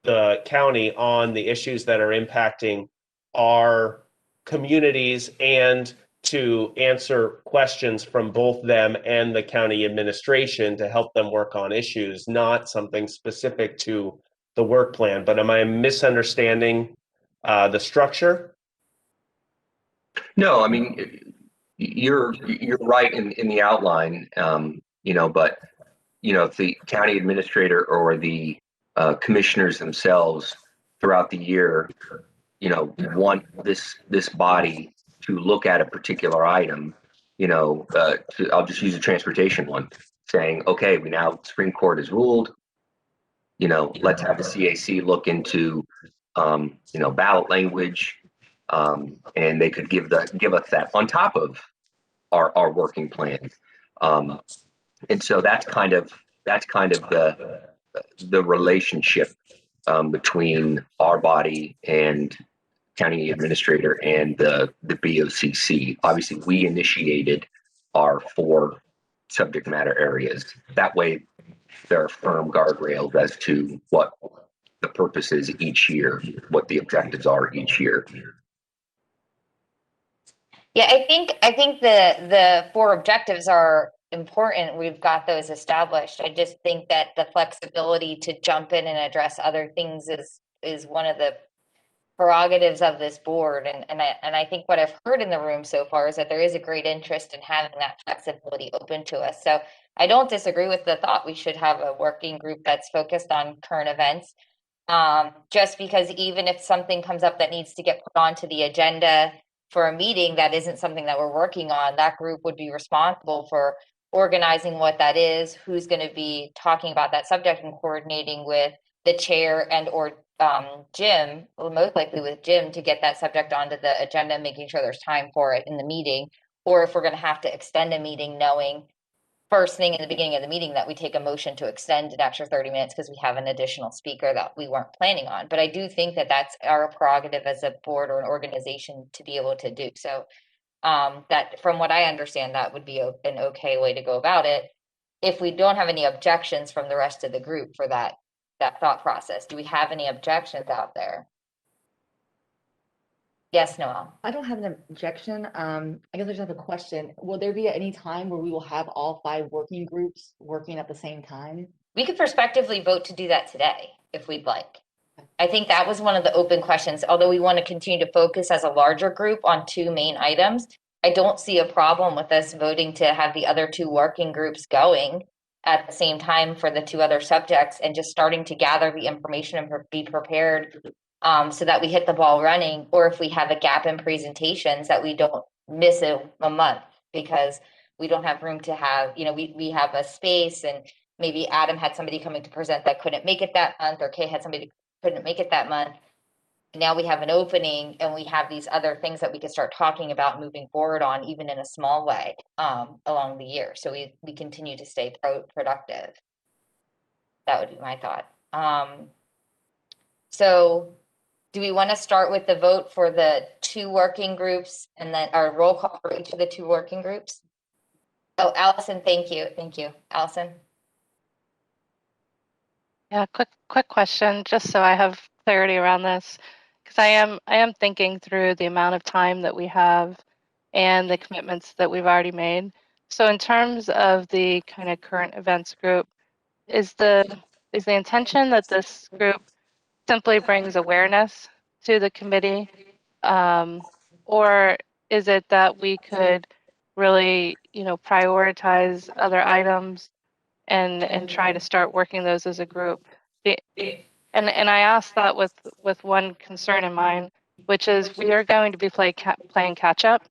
the county on the issues that are impacting our communities, and to answer questions from both them and the county administration to help them work on issues, not something specific to the work plan. But am I misunderstanding the structure? no, I mean, you're right in the outline, but if the county administrator or the commissioners themselves throughout the year, want this body to look at a particular item, I'll just use a transportation one, saying, okay, Supreme Court has ruled, let's have the CAC look into, ballot language, and they could give us that on top of our working plan. And so that's kind of the relationship between our body and county administrator and the BOCC. Obviously, we initiated our 4 subject matter areas. That way, there are firm guardrails as to what the purpose is each year, what the objectives are each year. Yeah, I think the 4 objectives are important. We've got those established. I just think that the flexibility to jump in and address other things is one of the prerogatives of this board. And I think what I've heard in the room so far is that there is a great interest in having that flexibility open to us. So I don't disagree with the thought we should have a working group that's focused on current events. Just because even if something comes up that needs to get put onto the agenda for a meeting that isn't something that we're working on, that group would be responsible for organizing what that is, who's going to be talking about that subject, and coordinating with the chair and or Jim, well, most likely with Jim, to get that subject onto the agenda, making sure there's time for it in the meeting. Or if we're going to have to extend a meeting, knowing first thing in the beginning of the meeting that we take a motion to extend an extra 30 minutes because we have an additional speaker that we weren't planning on. But I do think that that's our prerogative as a board or an organization to be able to do. So that, from what I understand, that would be an okay way to go about it. If we don't have any objections from the rest of the group for that thought process, do we have any objections out there? Yes, Noel. I don't have an objection. I guess I just have a question. Will there be any time where we will have all 5 working groups working at the same time? We could prospectively vote to do that today if we'd like. I think that was one of the open questions. Although we want to continue to focus as a larger group on 2 main items, I don't see a problem with us voting to have the other 2 working groups going at the same time for the 2 other subjects, and just starting to gather the information and be prepared so that we hit the ball running. Or if we have a gap in presentations, that we don't miss a month because we don't have room to have, we have a space, and maybe Adam had somebody coming to present that couldn't make it that month, or Kay had somebody couldn't make it that month. Now we have an opening, and we have these other things that we could start talking about moving forward on, even in a small way, along the year. So we continue to stay productive. That would be my thought. So do we want to start with the vote for the 2 working groups, and then our roll call for each of the 2 working groups? Oh, Allison, thank you. Thank you. Allison? Yeah, quick question, just so I have clarity around this, because I am thinking through the amount of time that we have and the commitments that we've already made. So in terms of the kind of current events group, is the intention that this group simply brings awareness to the committee, or is it that we could really, prioritize other items and try to start working those as a group? And I asked that with one concern in mind, which is we are going to be playing catch up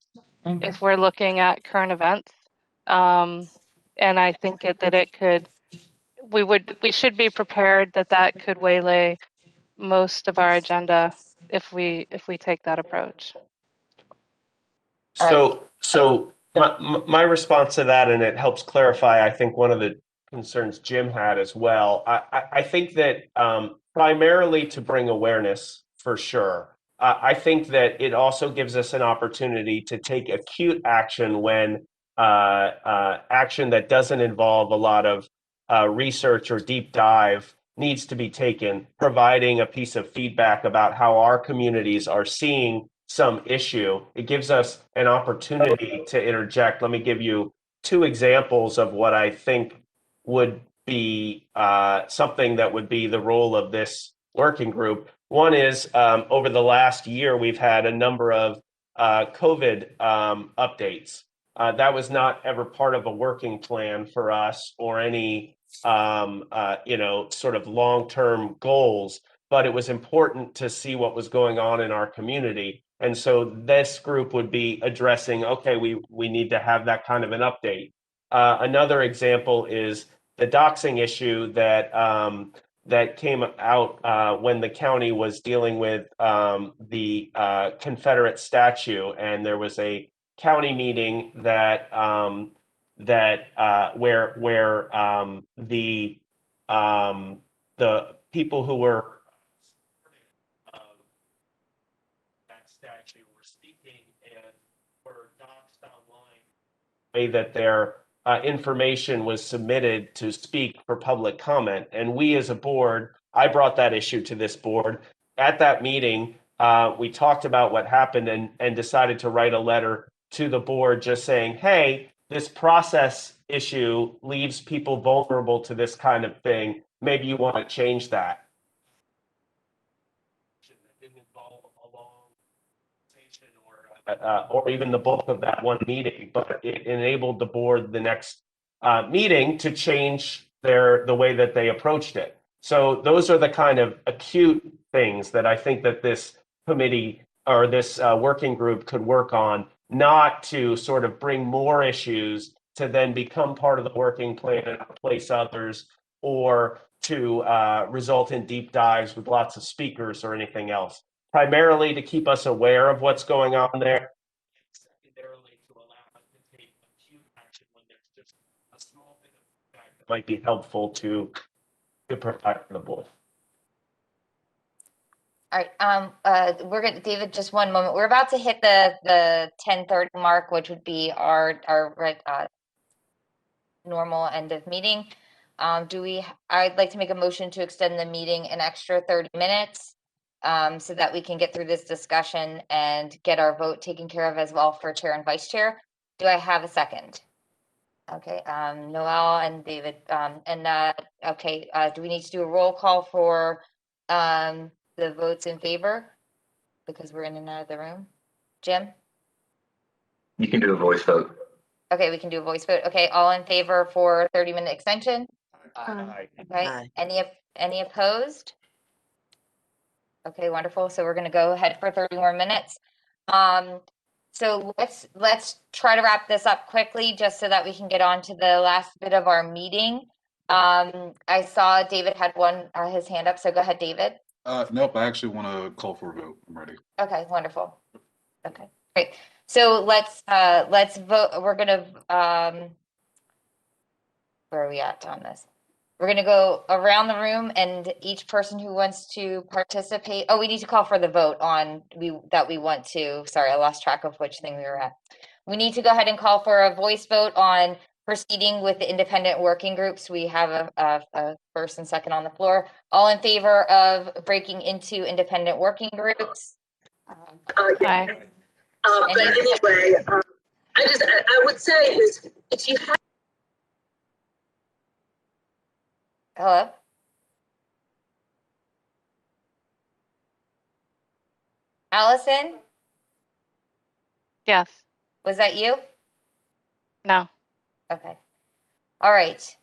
if we're looking at current events, and I think we should be prepared that could waylay most of our agenda if we take that approach. So my response to that, and it helps clarify, I think, one of the concerns Jim had as well. I think that primarily to bring awareness, for sure. I think that it also gives us an opportunity to take acute action when action that doesn't involve a lot of research or deep dive needs to be taken, providing a piece of feedback about how our communities are seeing some issue. It gives us an opportunity to interject. Let me give you 2 examples of what I think would be something that would be the role of this working group. One is over the last year, we've had a number of COVID updates. That was not ever part of a working plan for us or any sort of long-term goals, but it was important to see what was going on in our community. And so this group would be addressing, okay, we need to have that kind of an update. Another example is the doxing issue that came out when the county was dealing with the Confederate statue, and there was a county meeting that where the people who were that statue were speaking and were doxed online, way that their information was submitted to speak for public comment. And we as a board, I brought that issue to this board. At that meeting, we talked about what happened and decided to write a letter to the board just saying, hey, this process issue leaves people vulnerable to this kind of thing. Maybe you want to change that. It didn't involve a or even the bulk of that one meeting, but it enabled the board the next meeting to change the way that they approached it. So those are the kind of acute things that I think that this committee or this working group could work on, not to sort of bring more issues to then become part of the working plan and replace others, or to result in deep dives with lots of speakers or anything else. Primarily to keep us aware of what's going on there. Secondarily, to allow us to take acute action when there's just a small bit of feedback that might be helpful to provide for the board. All right, we're gonna, David, just one moment. We're about to hit the 10:30 mark, which would be our normal end of meeting. I'd like to make a motion to extend the meeting an extra 30 minutes so that we can get through this discussion and get our vote taken care of as well for chair and vice chair. Do I have a second? Okay, Noel and David, okay, do we need to do a roll call for the votes in favor? Because we're in and out of the room. Jim? You can do a voice vote. Okay, we can do a voice vote. Okay, all in favor for 30-minute extension? Aye. Okay, any opposed? Okay, wonderful. So we're gonna go ahead for 30 more minutes. So let's try to wrap this up quickly just so that we can get on to the last bit of our meeting. I saw David had his hand up, so go ahead, David. Nope, I actually want to call for a vote. I'm ready. Okay, wonderful. Okay, great. So let's vote. We're gonna where are we at on this? We're gonna go around the room, and each person who wants to participate. Oh, we need to call for the vote on that we want to. Sorry, I lost track of which thing we were at. We need to go ahead and call for a voice vote on proceeding with the independent working groups. We have a first and second on the floor. All in favor of breaking into independent working groups? Aye. But anyway, I would say is if you have. Hello? Allison, Yes. was that you? No. Okay. All right.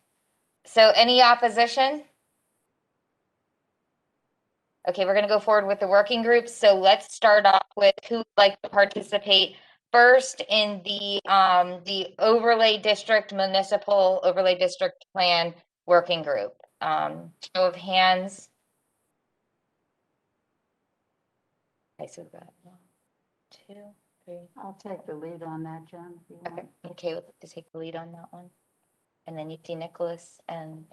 So any opposition? Okay, we're going to go forward with the working groups. So let's start off with who would like to participate first in the overlay district, municipal overlay district plan working group. Show of hands. Okay, so we've got 1, 2, 3. I'll take the lead on that, Jen. if you want. Okay, okay, we'll to take the lead on that one. And then you see Nicholas and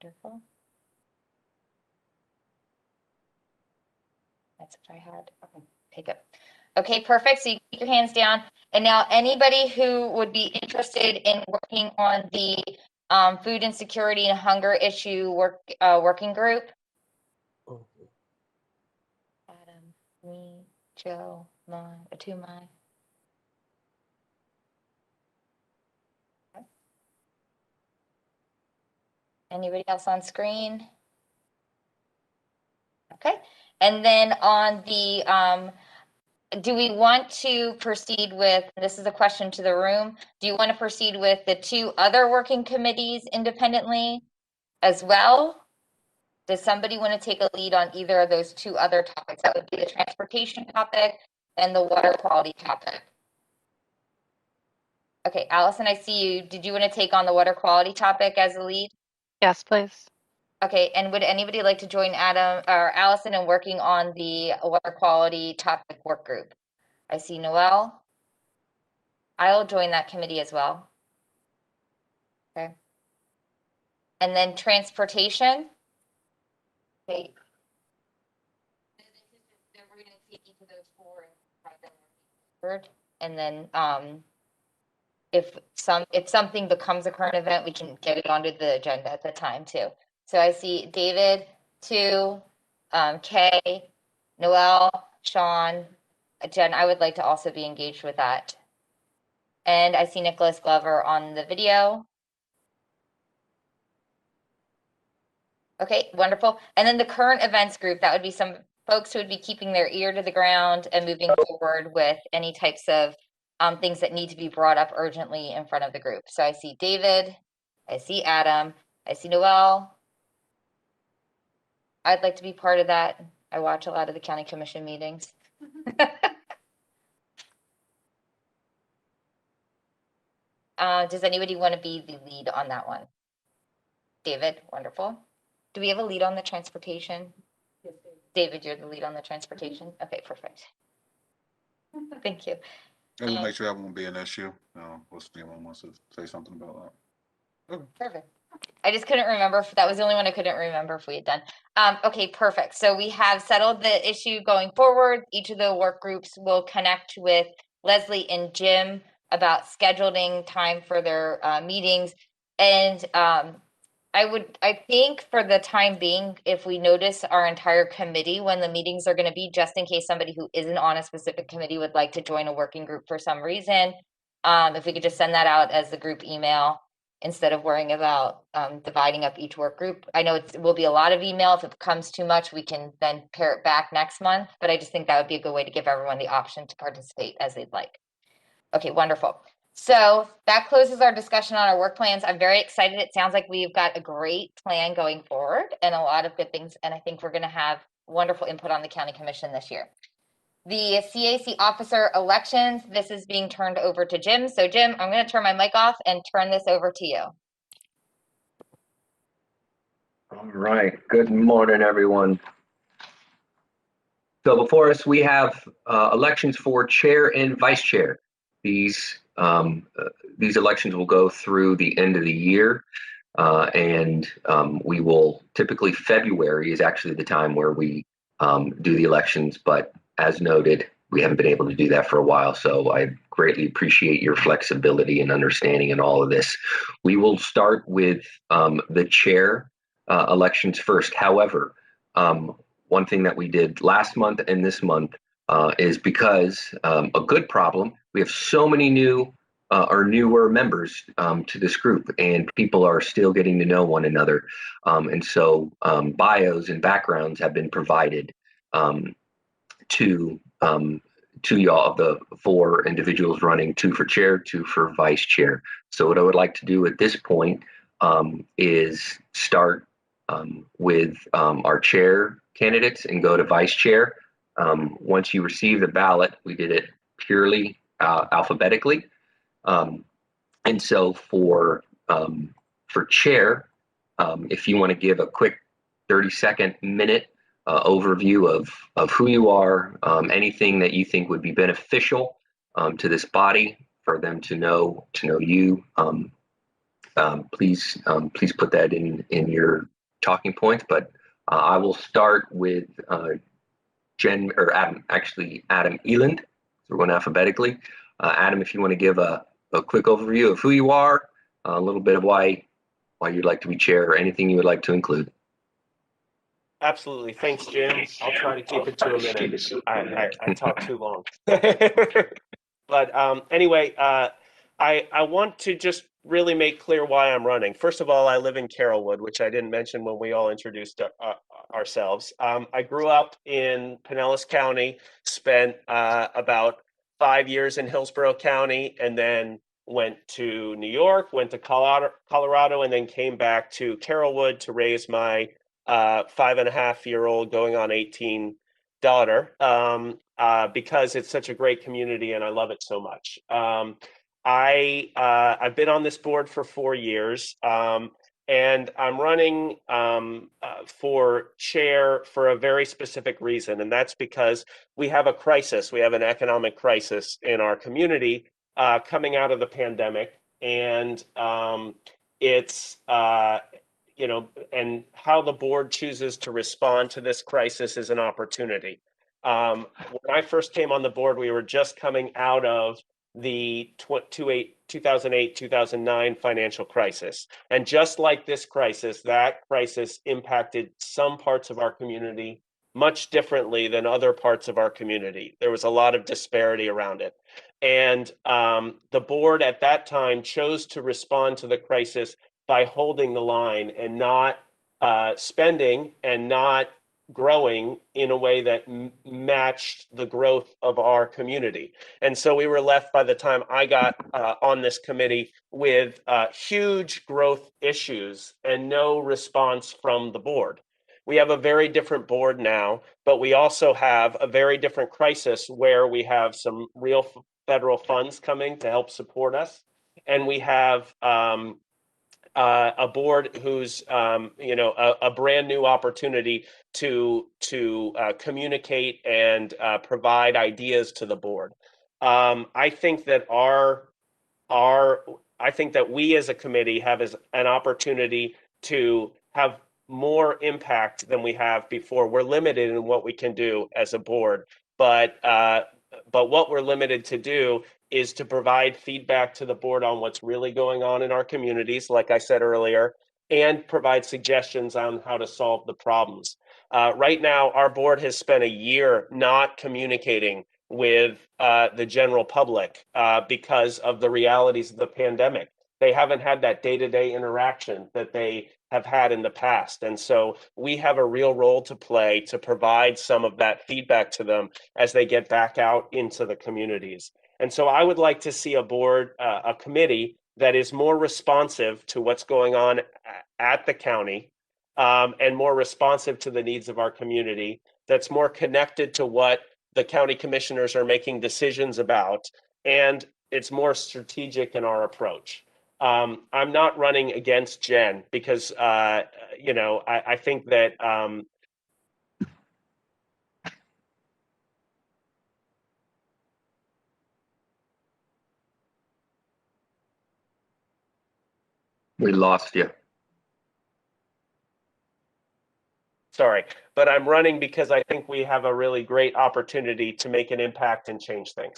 wonderful. That's what I had. Okay, take it. Okay, perfect. So you keep your hands down. And now anybody who would be interested in working on the food insecurity and hunger issue working group. Adam, me, Joe, Atumai. Anybody else on screen? Okay, and then on the, do we want to proceed with, this is a question to the room, do you want to proceed with the 2 other working committees independently as well? Does somebody want to take a lead on either of those 2 other topics? That would be the transportation topic and the water quality topic. Okay, Allison, I see you. Did you want to take on the water quality topic as a lead? Yes, please. Okay, and would anybody like to join Adam or Allison in working on the water quality topic work group? I see Noel. I'll join that committee as well. Okay. And then transportation. Okay. We're going to take each of those 4 and then if something becomes a current event, we can get it onto the agenda at the time too. So I see David, 2, Kay, Noel, Sean, Jen. I would like to also be engaged with that. And I see Nicholas Glover on the video. Okay, wonderful. And then the current events group, that would be some folks who would be keeping their ear to the ground and moving forward with any types of things that need to be brought up urgently in front of the group. So I see David, I see Adam, I see Noel. I'd like to be part of that. I watch a lot of the county commission meetings. Does anybody want to be the lead on that one? David, wonderful. Do we have a lead on the transportation? Yes, David, you're the lead on the transportation? Okay, perfect. Thank you. And we'll make sure that won't be an issue. Unless anyone wants to say something about that. Okay. Perfect. I just couldn't remember if that was the only one I couldn't remember if we had done. Okay, perfect. So we have settled the issue going forward. Each of the work groups will connect with Leslie and Jim about scheduling time for their meetings. And I think for the time being, if we notice our entire committee when the meetings are going to be, just in case somebody who isn't on a specific committee would like to join a working group for some reason, if we could just send that out as the group email instead of worrying about dividing up each work group. I know it will be a lot of email. If it becomes too much, we can then pare it back next month, but I just think that would be a good way to give everyone the option to participate as they'd like. Okay, wonderful. So that closes our discussion on our work plans. I'm very excited. It sounds like we've got a great plan going forward and a lot of good things. And I think we're going to have wonderful input on the county commission this year. The CAC officer elections, this is being turned over to Jim. So Jim, I'm going to turn my mic off and turn this over to you. All right. Good morning, everyone. So before us, we have elections for chair and vice chair. These elections will go through the end of the year, and we will typically February is actually the time where we do the elections. But as noted, we haven't been able to do that for a while. So I greatly appreciate your flexibility and understanding in all of this. We will start with the chair elections first. However, one thing that we did last month and this month is because a good problem, we have so many new or newer members to this group, and people are still getting to know one another. And so bios and backgrounds have been provided to y'all, of the 4 individuals running, 2 for chair, 2 for vice chair. So what I would like to do at this point is start with our chair candidates and go to vice chair. Once you receive the ballot, we did it purely alphabetically. And so for chair, if you want to give a quick 30-second minute overview of who you are, anything that you think would be beneficial to this body for them to know you, please put that in your talking points. But I will start with Adam Eland. So we're going alphabetically. Adam, if you want to give a quick overview of who you are, a little bit of why you'd like to be chair, or anything you would like to include. Absolutely. Thanks, Jim. I'll try to keep it to a minute. I talk too long. But anyway, I want to just really make clear why I'm running. First of all, I live in Carrollwood, which I didn't mention when we all introduced ourselves. I grew up in Pinellas County, spent about 5 years in Hillsborough County, and then went to New York, went to Colorado, and then came back to Carrollwood to raise my 5.5-year-old going on 18 daughter, because it's such a great community and I love it so much. I've been on this board for 4 years, and I'm running for chair for a very specific reason, and that's because we have a crisis. We have an economic crisis in our community coming out of the pandemic, and it's and how the board chooses to respond to this crisis is an opportunity. When I first came on the board, we were just coming out of the 2008-2009 financial crisis. And just like this crisis, that crisis impacted some parts of our community much differently than other parts of our community. There was a lot of disparity around it. And the board at that time chose to respond to the crisis by holding the line and not spending and not growing in a way that matched the growth of our community. And so we were left by the time I got on this committee with huge growth issues and no response from the board. We have a very different board now, but we also have a very different crisis where we have some real federal funds coming to help support us. And we have a board who's a brand new opportunity to communicate and provide ideas to the board. I think that I think that we as a committee have an opportunity to have more impact than we have before. We're limited in what we can do as a board, but what we're limited to do is to provide feedback to the board on what's really going on in our communities, like I said earlier, and provide suggestions on how to solve the problems. Right now, our board has spent a year not communicating with the general public because of the realities of the pandemic. They haven't had that day-to-day interaction that they have had in the past. And so we have a real role to play to provide some of that feedback to them as they get back out into the communities. And so I would like to see a board, a committee that is more responsive to what's going on at the county and more responsive to the needs of our community, that's more connected to what the county commissioners are making decisions about, and it's more strategic in our approach. I'm not running against Jen because, I think that We lost you. sorry, but I'm running because I think we have a really great opportunity to make an impact and change things.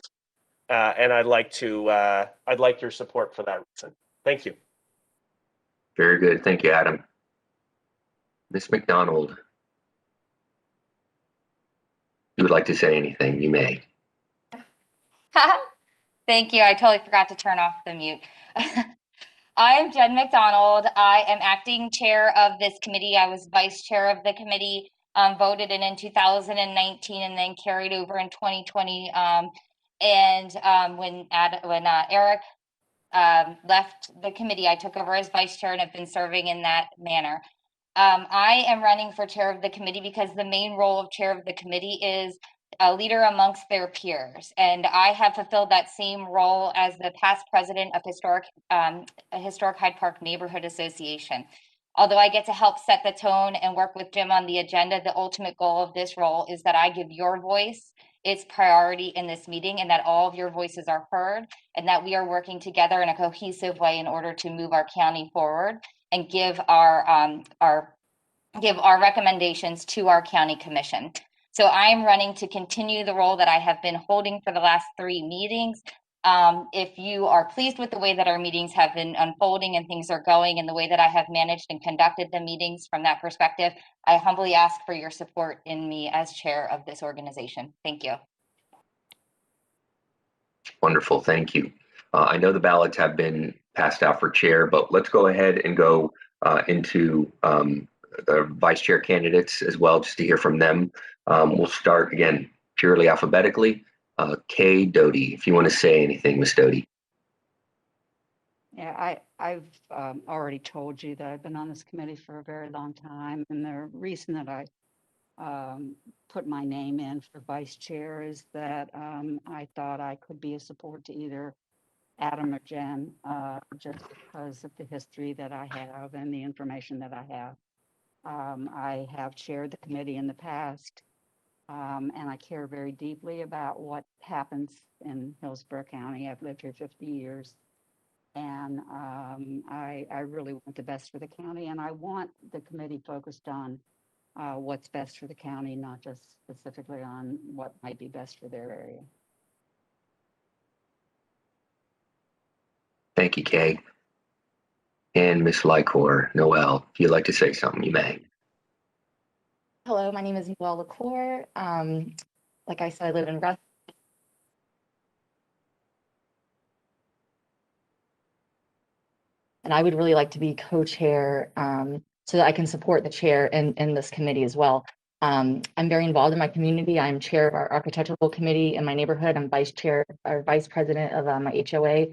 And I'd like your support for that reason. Thank you. Very good. Thank you, Adam. Ms. McDonald, you would like to say anything, you may. Thank you. I totally forgot to turn off the mute. I am Jen McDonald. I am acting chair of this committee. I was vice chair of the committee, voted in 2019 and then carried over in 2020. When Eric left the committee, I took over as vice chair and have been serving in that manner. I am running for chair of the committee because the main role of chair of the committee is a leader amongst their peers. And I have fulfilled that same role as the past president of Historic Hyde Park Neighborhood Association. Although I get to help set the tone and work with Jim on the agenda, the ultimate goal of this role is that I give your voice its priority in this meeting and that all of your voices are heard and that we are working together in a cohesive way in order to move our county forward and give our recommendations to our county commission. So I'm running to continue the role that I have been holding for the last 3 meetings. If you are pleased with the way that our meetings have been unfolding and things are going and the way that I have managed and conducted the meetings from that perspective, I humbly ask for your support in me as chair of this organization. Thank you. Wonderful, thank you. I know the ballots have been passed out for chair, but let's go ahead and go into the vice chair candidates as well, just to hear from them. We'll start again purely alphabetically. Kay Doty, if you want to say anything, Ms. Doty. Yeah, I've already told you that I've been on this committee for a very long time, and the reason that I put my name in for vice chair is that I thought I could be a support to either Adam or Jen, just because of the history that I have and the information that I have. I have chaired the committee in the past, and I care very deeply about what happens in Hillsborough County. I've lived here 50 years, and I really want the best for the county, and I want the committee focused on what's best for the county, not just specifically on what might be best for their area. Thank you, Kay. And Ms. Lycor, Noel, if you'd like to say something, you may. Hello, my name is Noel LaCour. Like I said, I live in Ruskin. And I would really like to be co-chair so that I can support the chair in this committee as well. I'm very involved in my community. I'm chair of our architectural committee in my neighborhood. I'm vice chair or vice president of my HOA.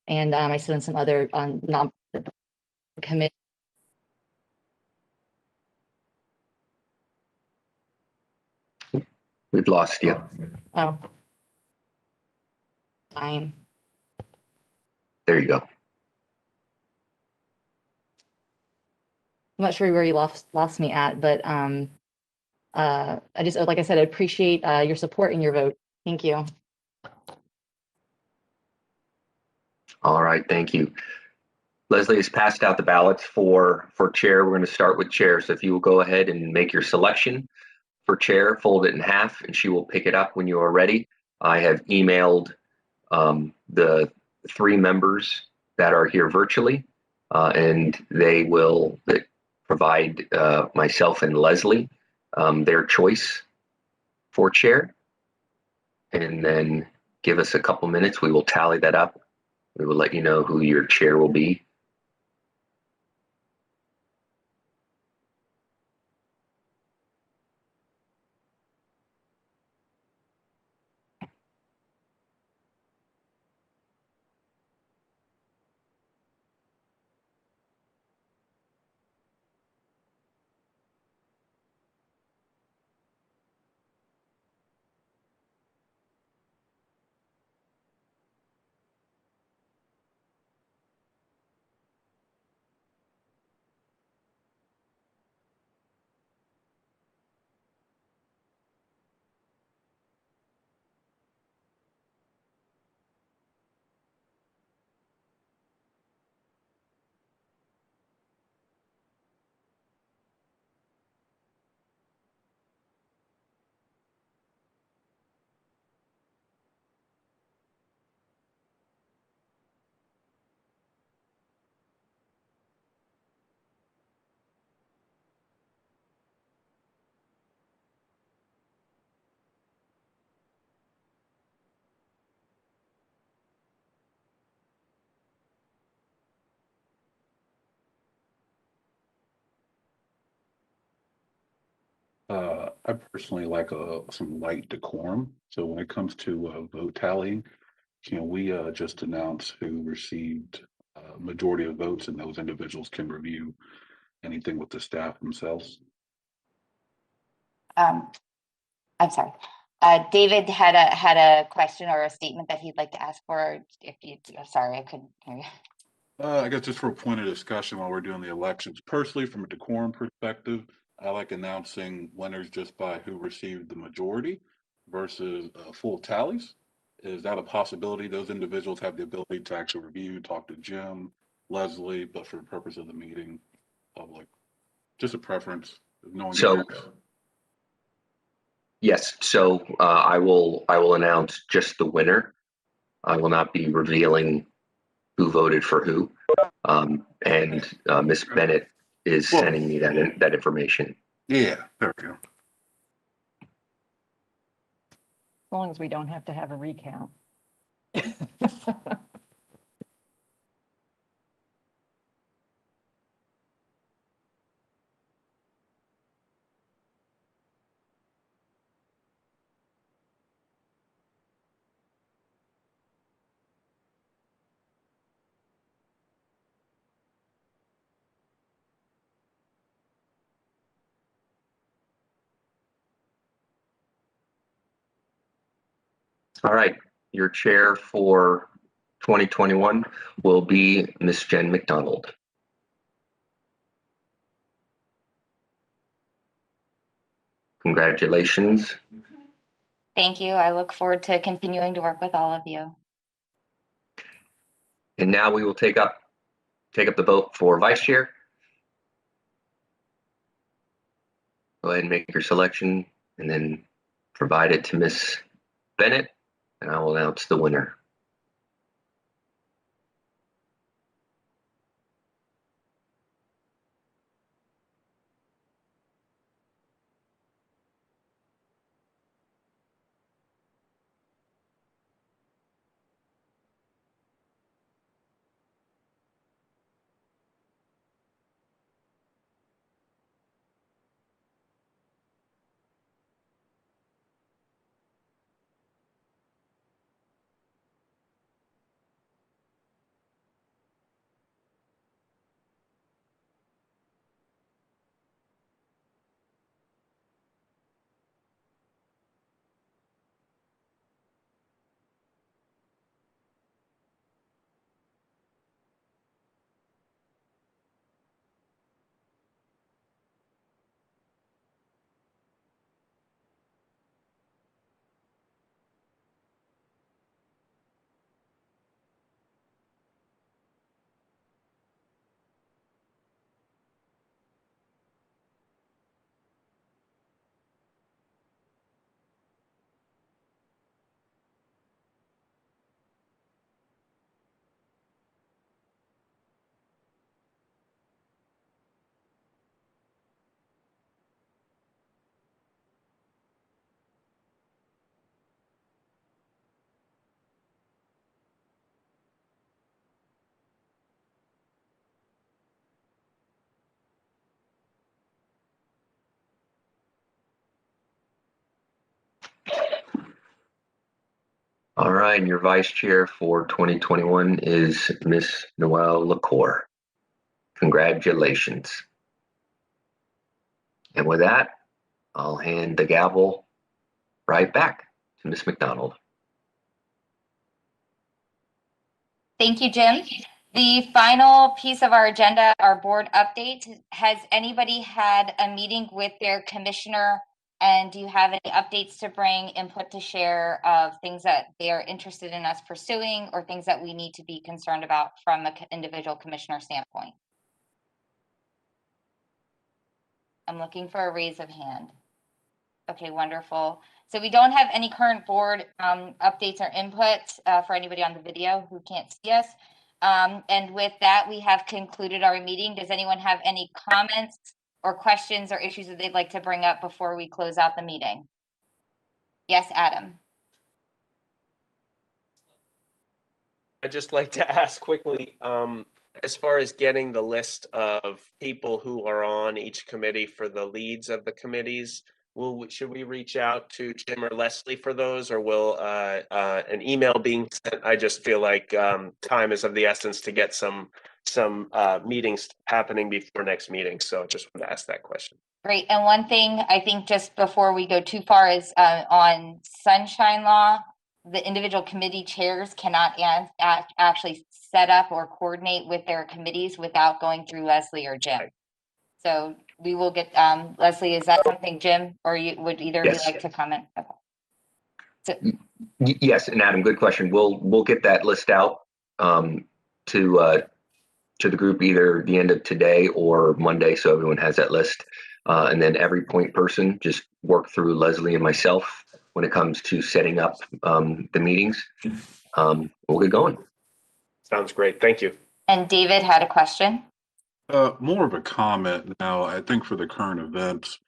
And I sit in some other non committee. We've lost you. Oh. Fine. There you go. I'm not sure where you lost me at, but I just, like I said, I appreciate your support and your vote. Thank you. All right, thank you. Leslie has passed out the ballots for chair. We're going to start with chair. So if you will go ahead and make your selection for chair, fold it in half, and she will pick it up when you are ready. I have emailed the 3 members that are here virtually, and they will provide myself and Leslie their choice for chair, and then give us a couple minutes. We will tally that up. We will let you know who your chair will be. I personally like some light decorum. So when it comes to vote tallying, can we just announce who received majority of votes, and those individuals can review anything with the staff themselves? I'm sorry. David had a question or a statement that he'd like to ask for. If you, I'm sorry, I couldn't hear you. I guess just for a point of discussion while we're doing the elections, personally, from a decorum perspective, I like announcing winners just by who received the majority versus full tallies. Is that a possibility? Those individuals have the ability to actually review, talk to Jim, Leslie, but for the purpose of the meeting, public. Just a preference. If no one So, cares. yes, so I will announce just the winner. I will not be revealing who voted for who. And Ms. Bennett is sending me that information. Yeah, there we go. As long as we don't have to have a recount. All right, your chair for 2021 will be Ms. Jen McDonald. Congratulations. Thank you. I look forward to continuing to work with all of you. And now we will take up the vote for vice chair. Go ahead and make your selection and then provide it to Ms. Bennett, and I will announce the winner. All right, and your vice chair for 2021 is Miss Noelle LaCour. Congratulations. And with that, I'll hand the gavel right back to Miss McDonald. Thank you, Jim. The final piece of our agenda, our board update. Has anybody had a meeting with their commissioner? And do you have any updates to bring, input to share of things that they are interested in us pursuing or things that we need to be concerned about from an individual commissioner standpoint? I'm looking for a raise of hand. Okay, wonderful. So we don't have any current board updates or input for anybody on the video who can't see us. And with that, we have concluded our meeting. Does anyone have any comments or questions or issues that they'd like to bring up before we close out the meeting? Yes, Adam. I'd just like to ask quickly, as far as getting the list of people who are on each committee for the leads of the committees, should we reach out to Jim or Leslie for those, or will an email being sent? I just feel like time is of the essence to get some meetings happening before next meeting. So just want to ask that question. Great. And one thing I think just before we go too far is on sunshine law, the individual committee chairs cannot actually set up or coordinate with their committees without going through Leslie or Jim. So we will get, Leslie, is that something, Jim, or you would either of you Yes. like to comment? Okay. So, Yes, and Adam, good question. We'll get that list out to the group either the end of today or Monday, so everyone has that list. And then every point person just work through Leslie and myself when it comes to setting up the meetings. We'll get going. Sounds great. Thank you. and David had a question. More of a comment now. I think for the current events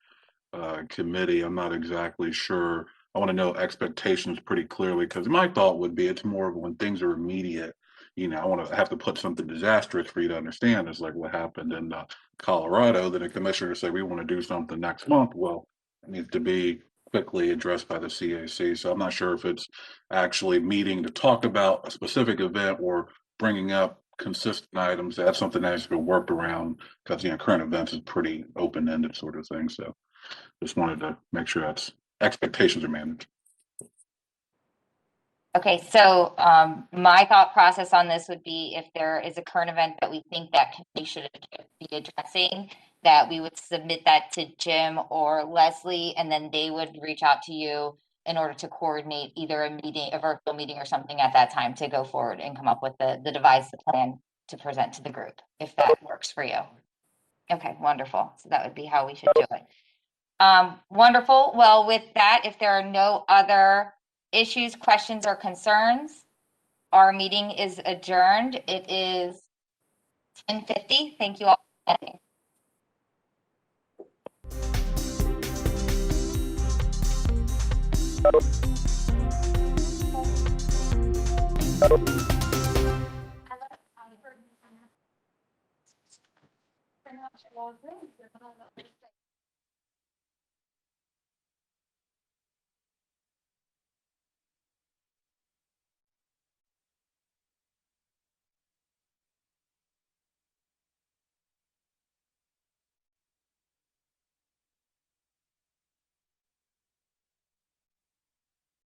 committee, I'm not exactly sure. I want to know expectations pretty clearly, because my thought would be it's more of when things are immediate. You know, I want to have to put something disastrous for you to understand. It's like what happened in Colorado. Then a commissioner say we want to do something next month. Well, it needs to be quickly addressed by the CAC. So I'm not sure if it's actually meeting to talk about a specific event or bringing up consistent items. That's something that has been worked around, because current events is pretty open-ended sort of thing. So just wanted to make sure that's expectations are managed. Okay, so my thought process on this would be if there is a current event that we think that committee should be addressing, that we would submit that to Jim or Leslie, and then they would reach out to you in order to coordinate either a meeting, a virtual meeting or something at that time to go forward and come up with the device, the plan to present to the group, if that works for you. Okay, wonderful. So that would be how we should do it. Wonderful. Well, with that, if there are no other issues, questions, or concerns, our meeting is adjourned. It is 10:50. Thank you all for attending.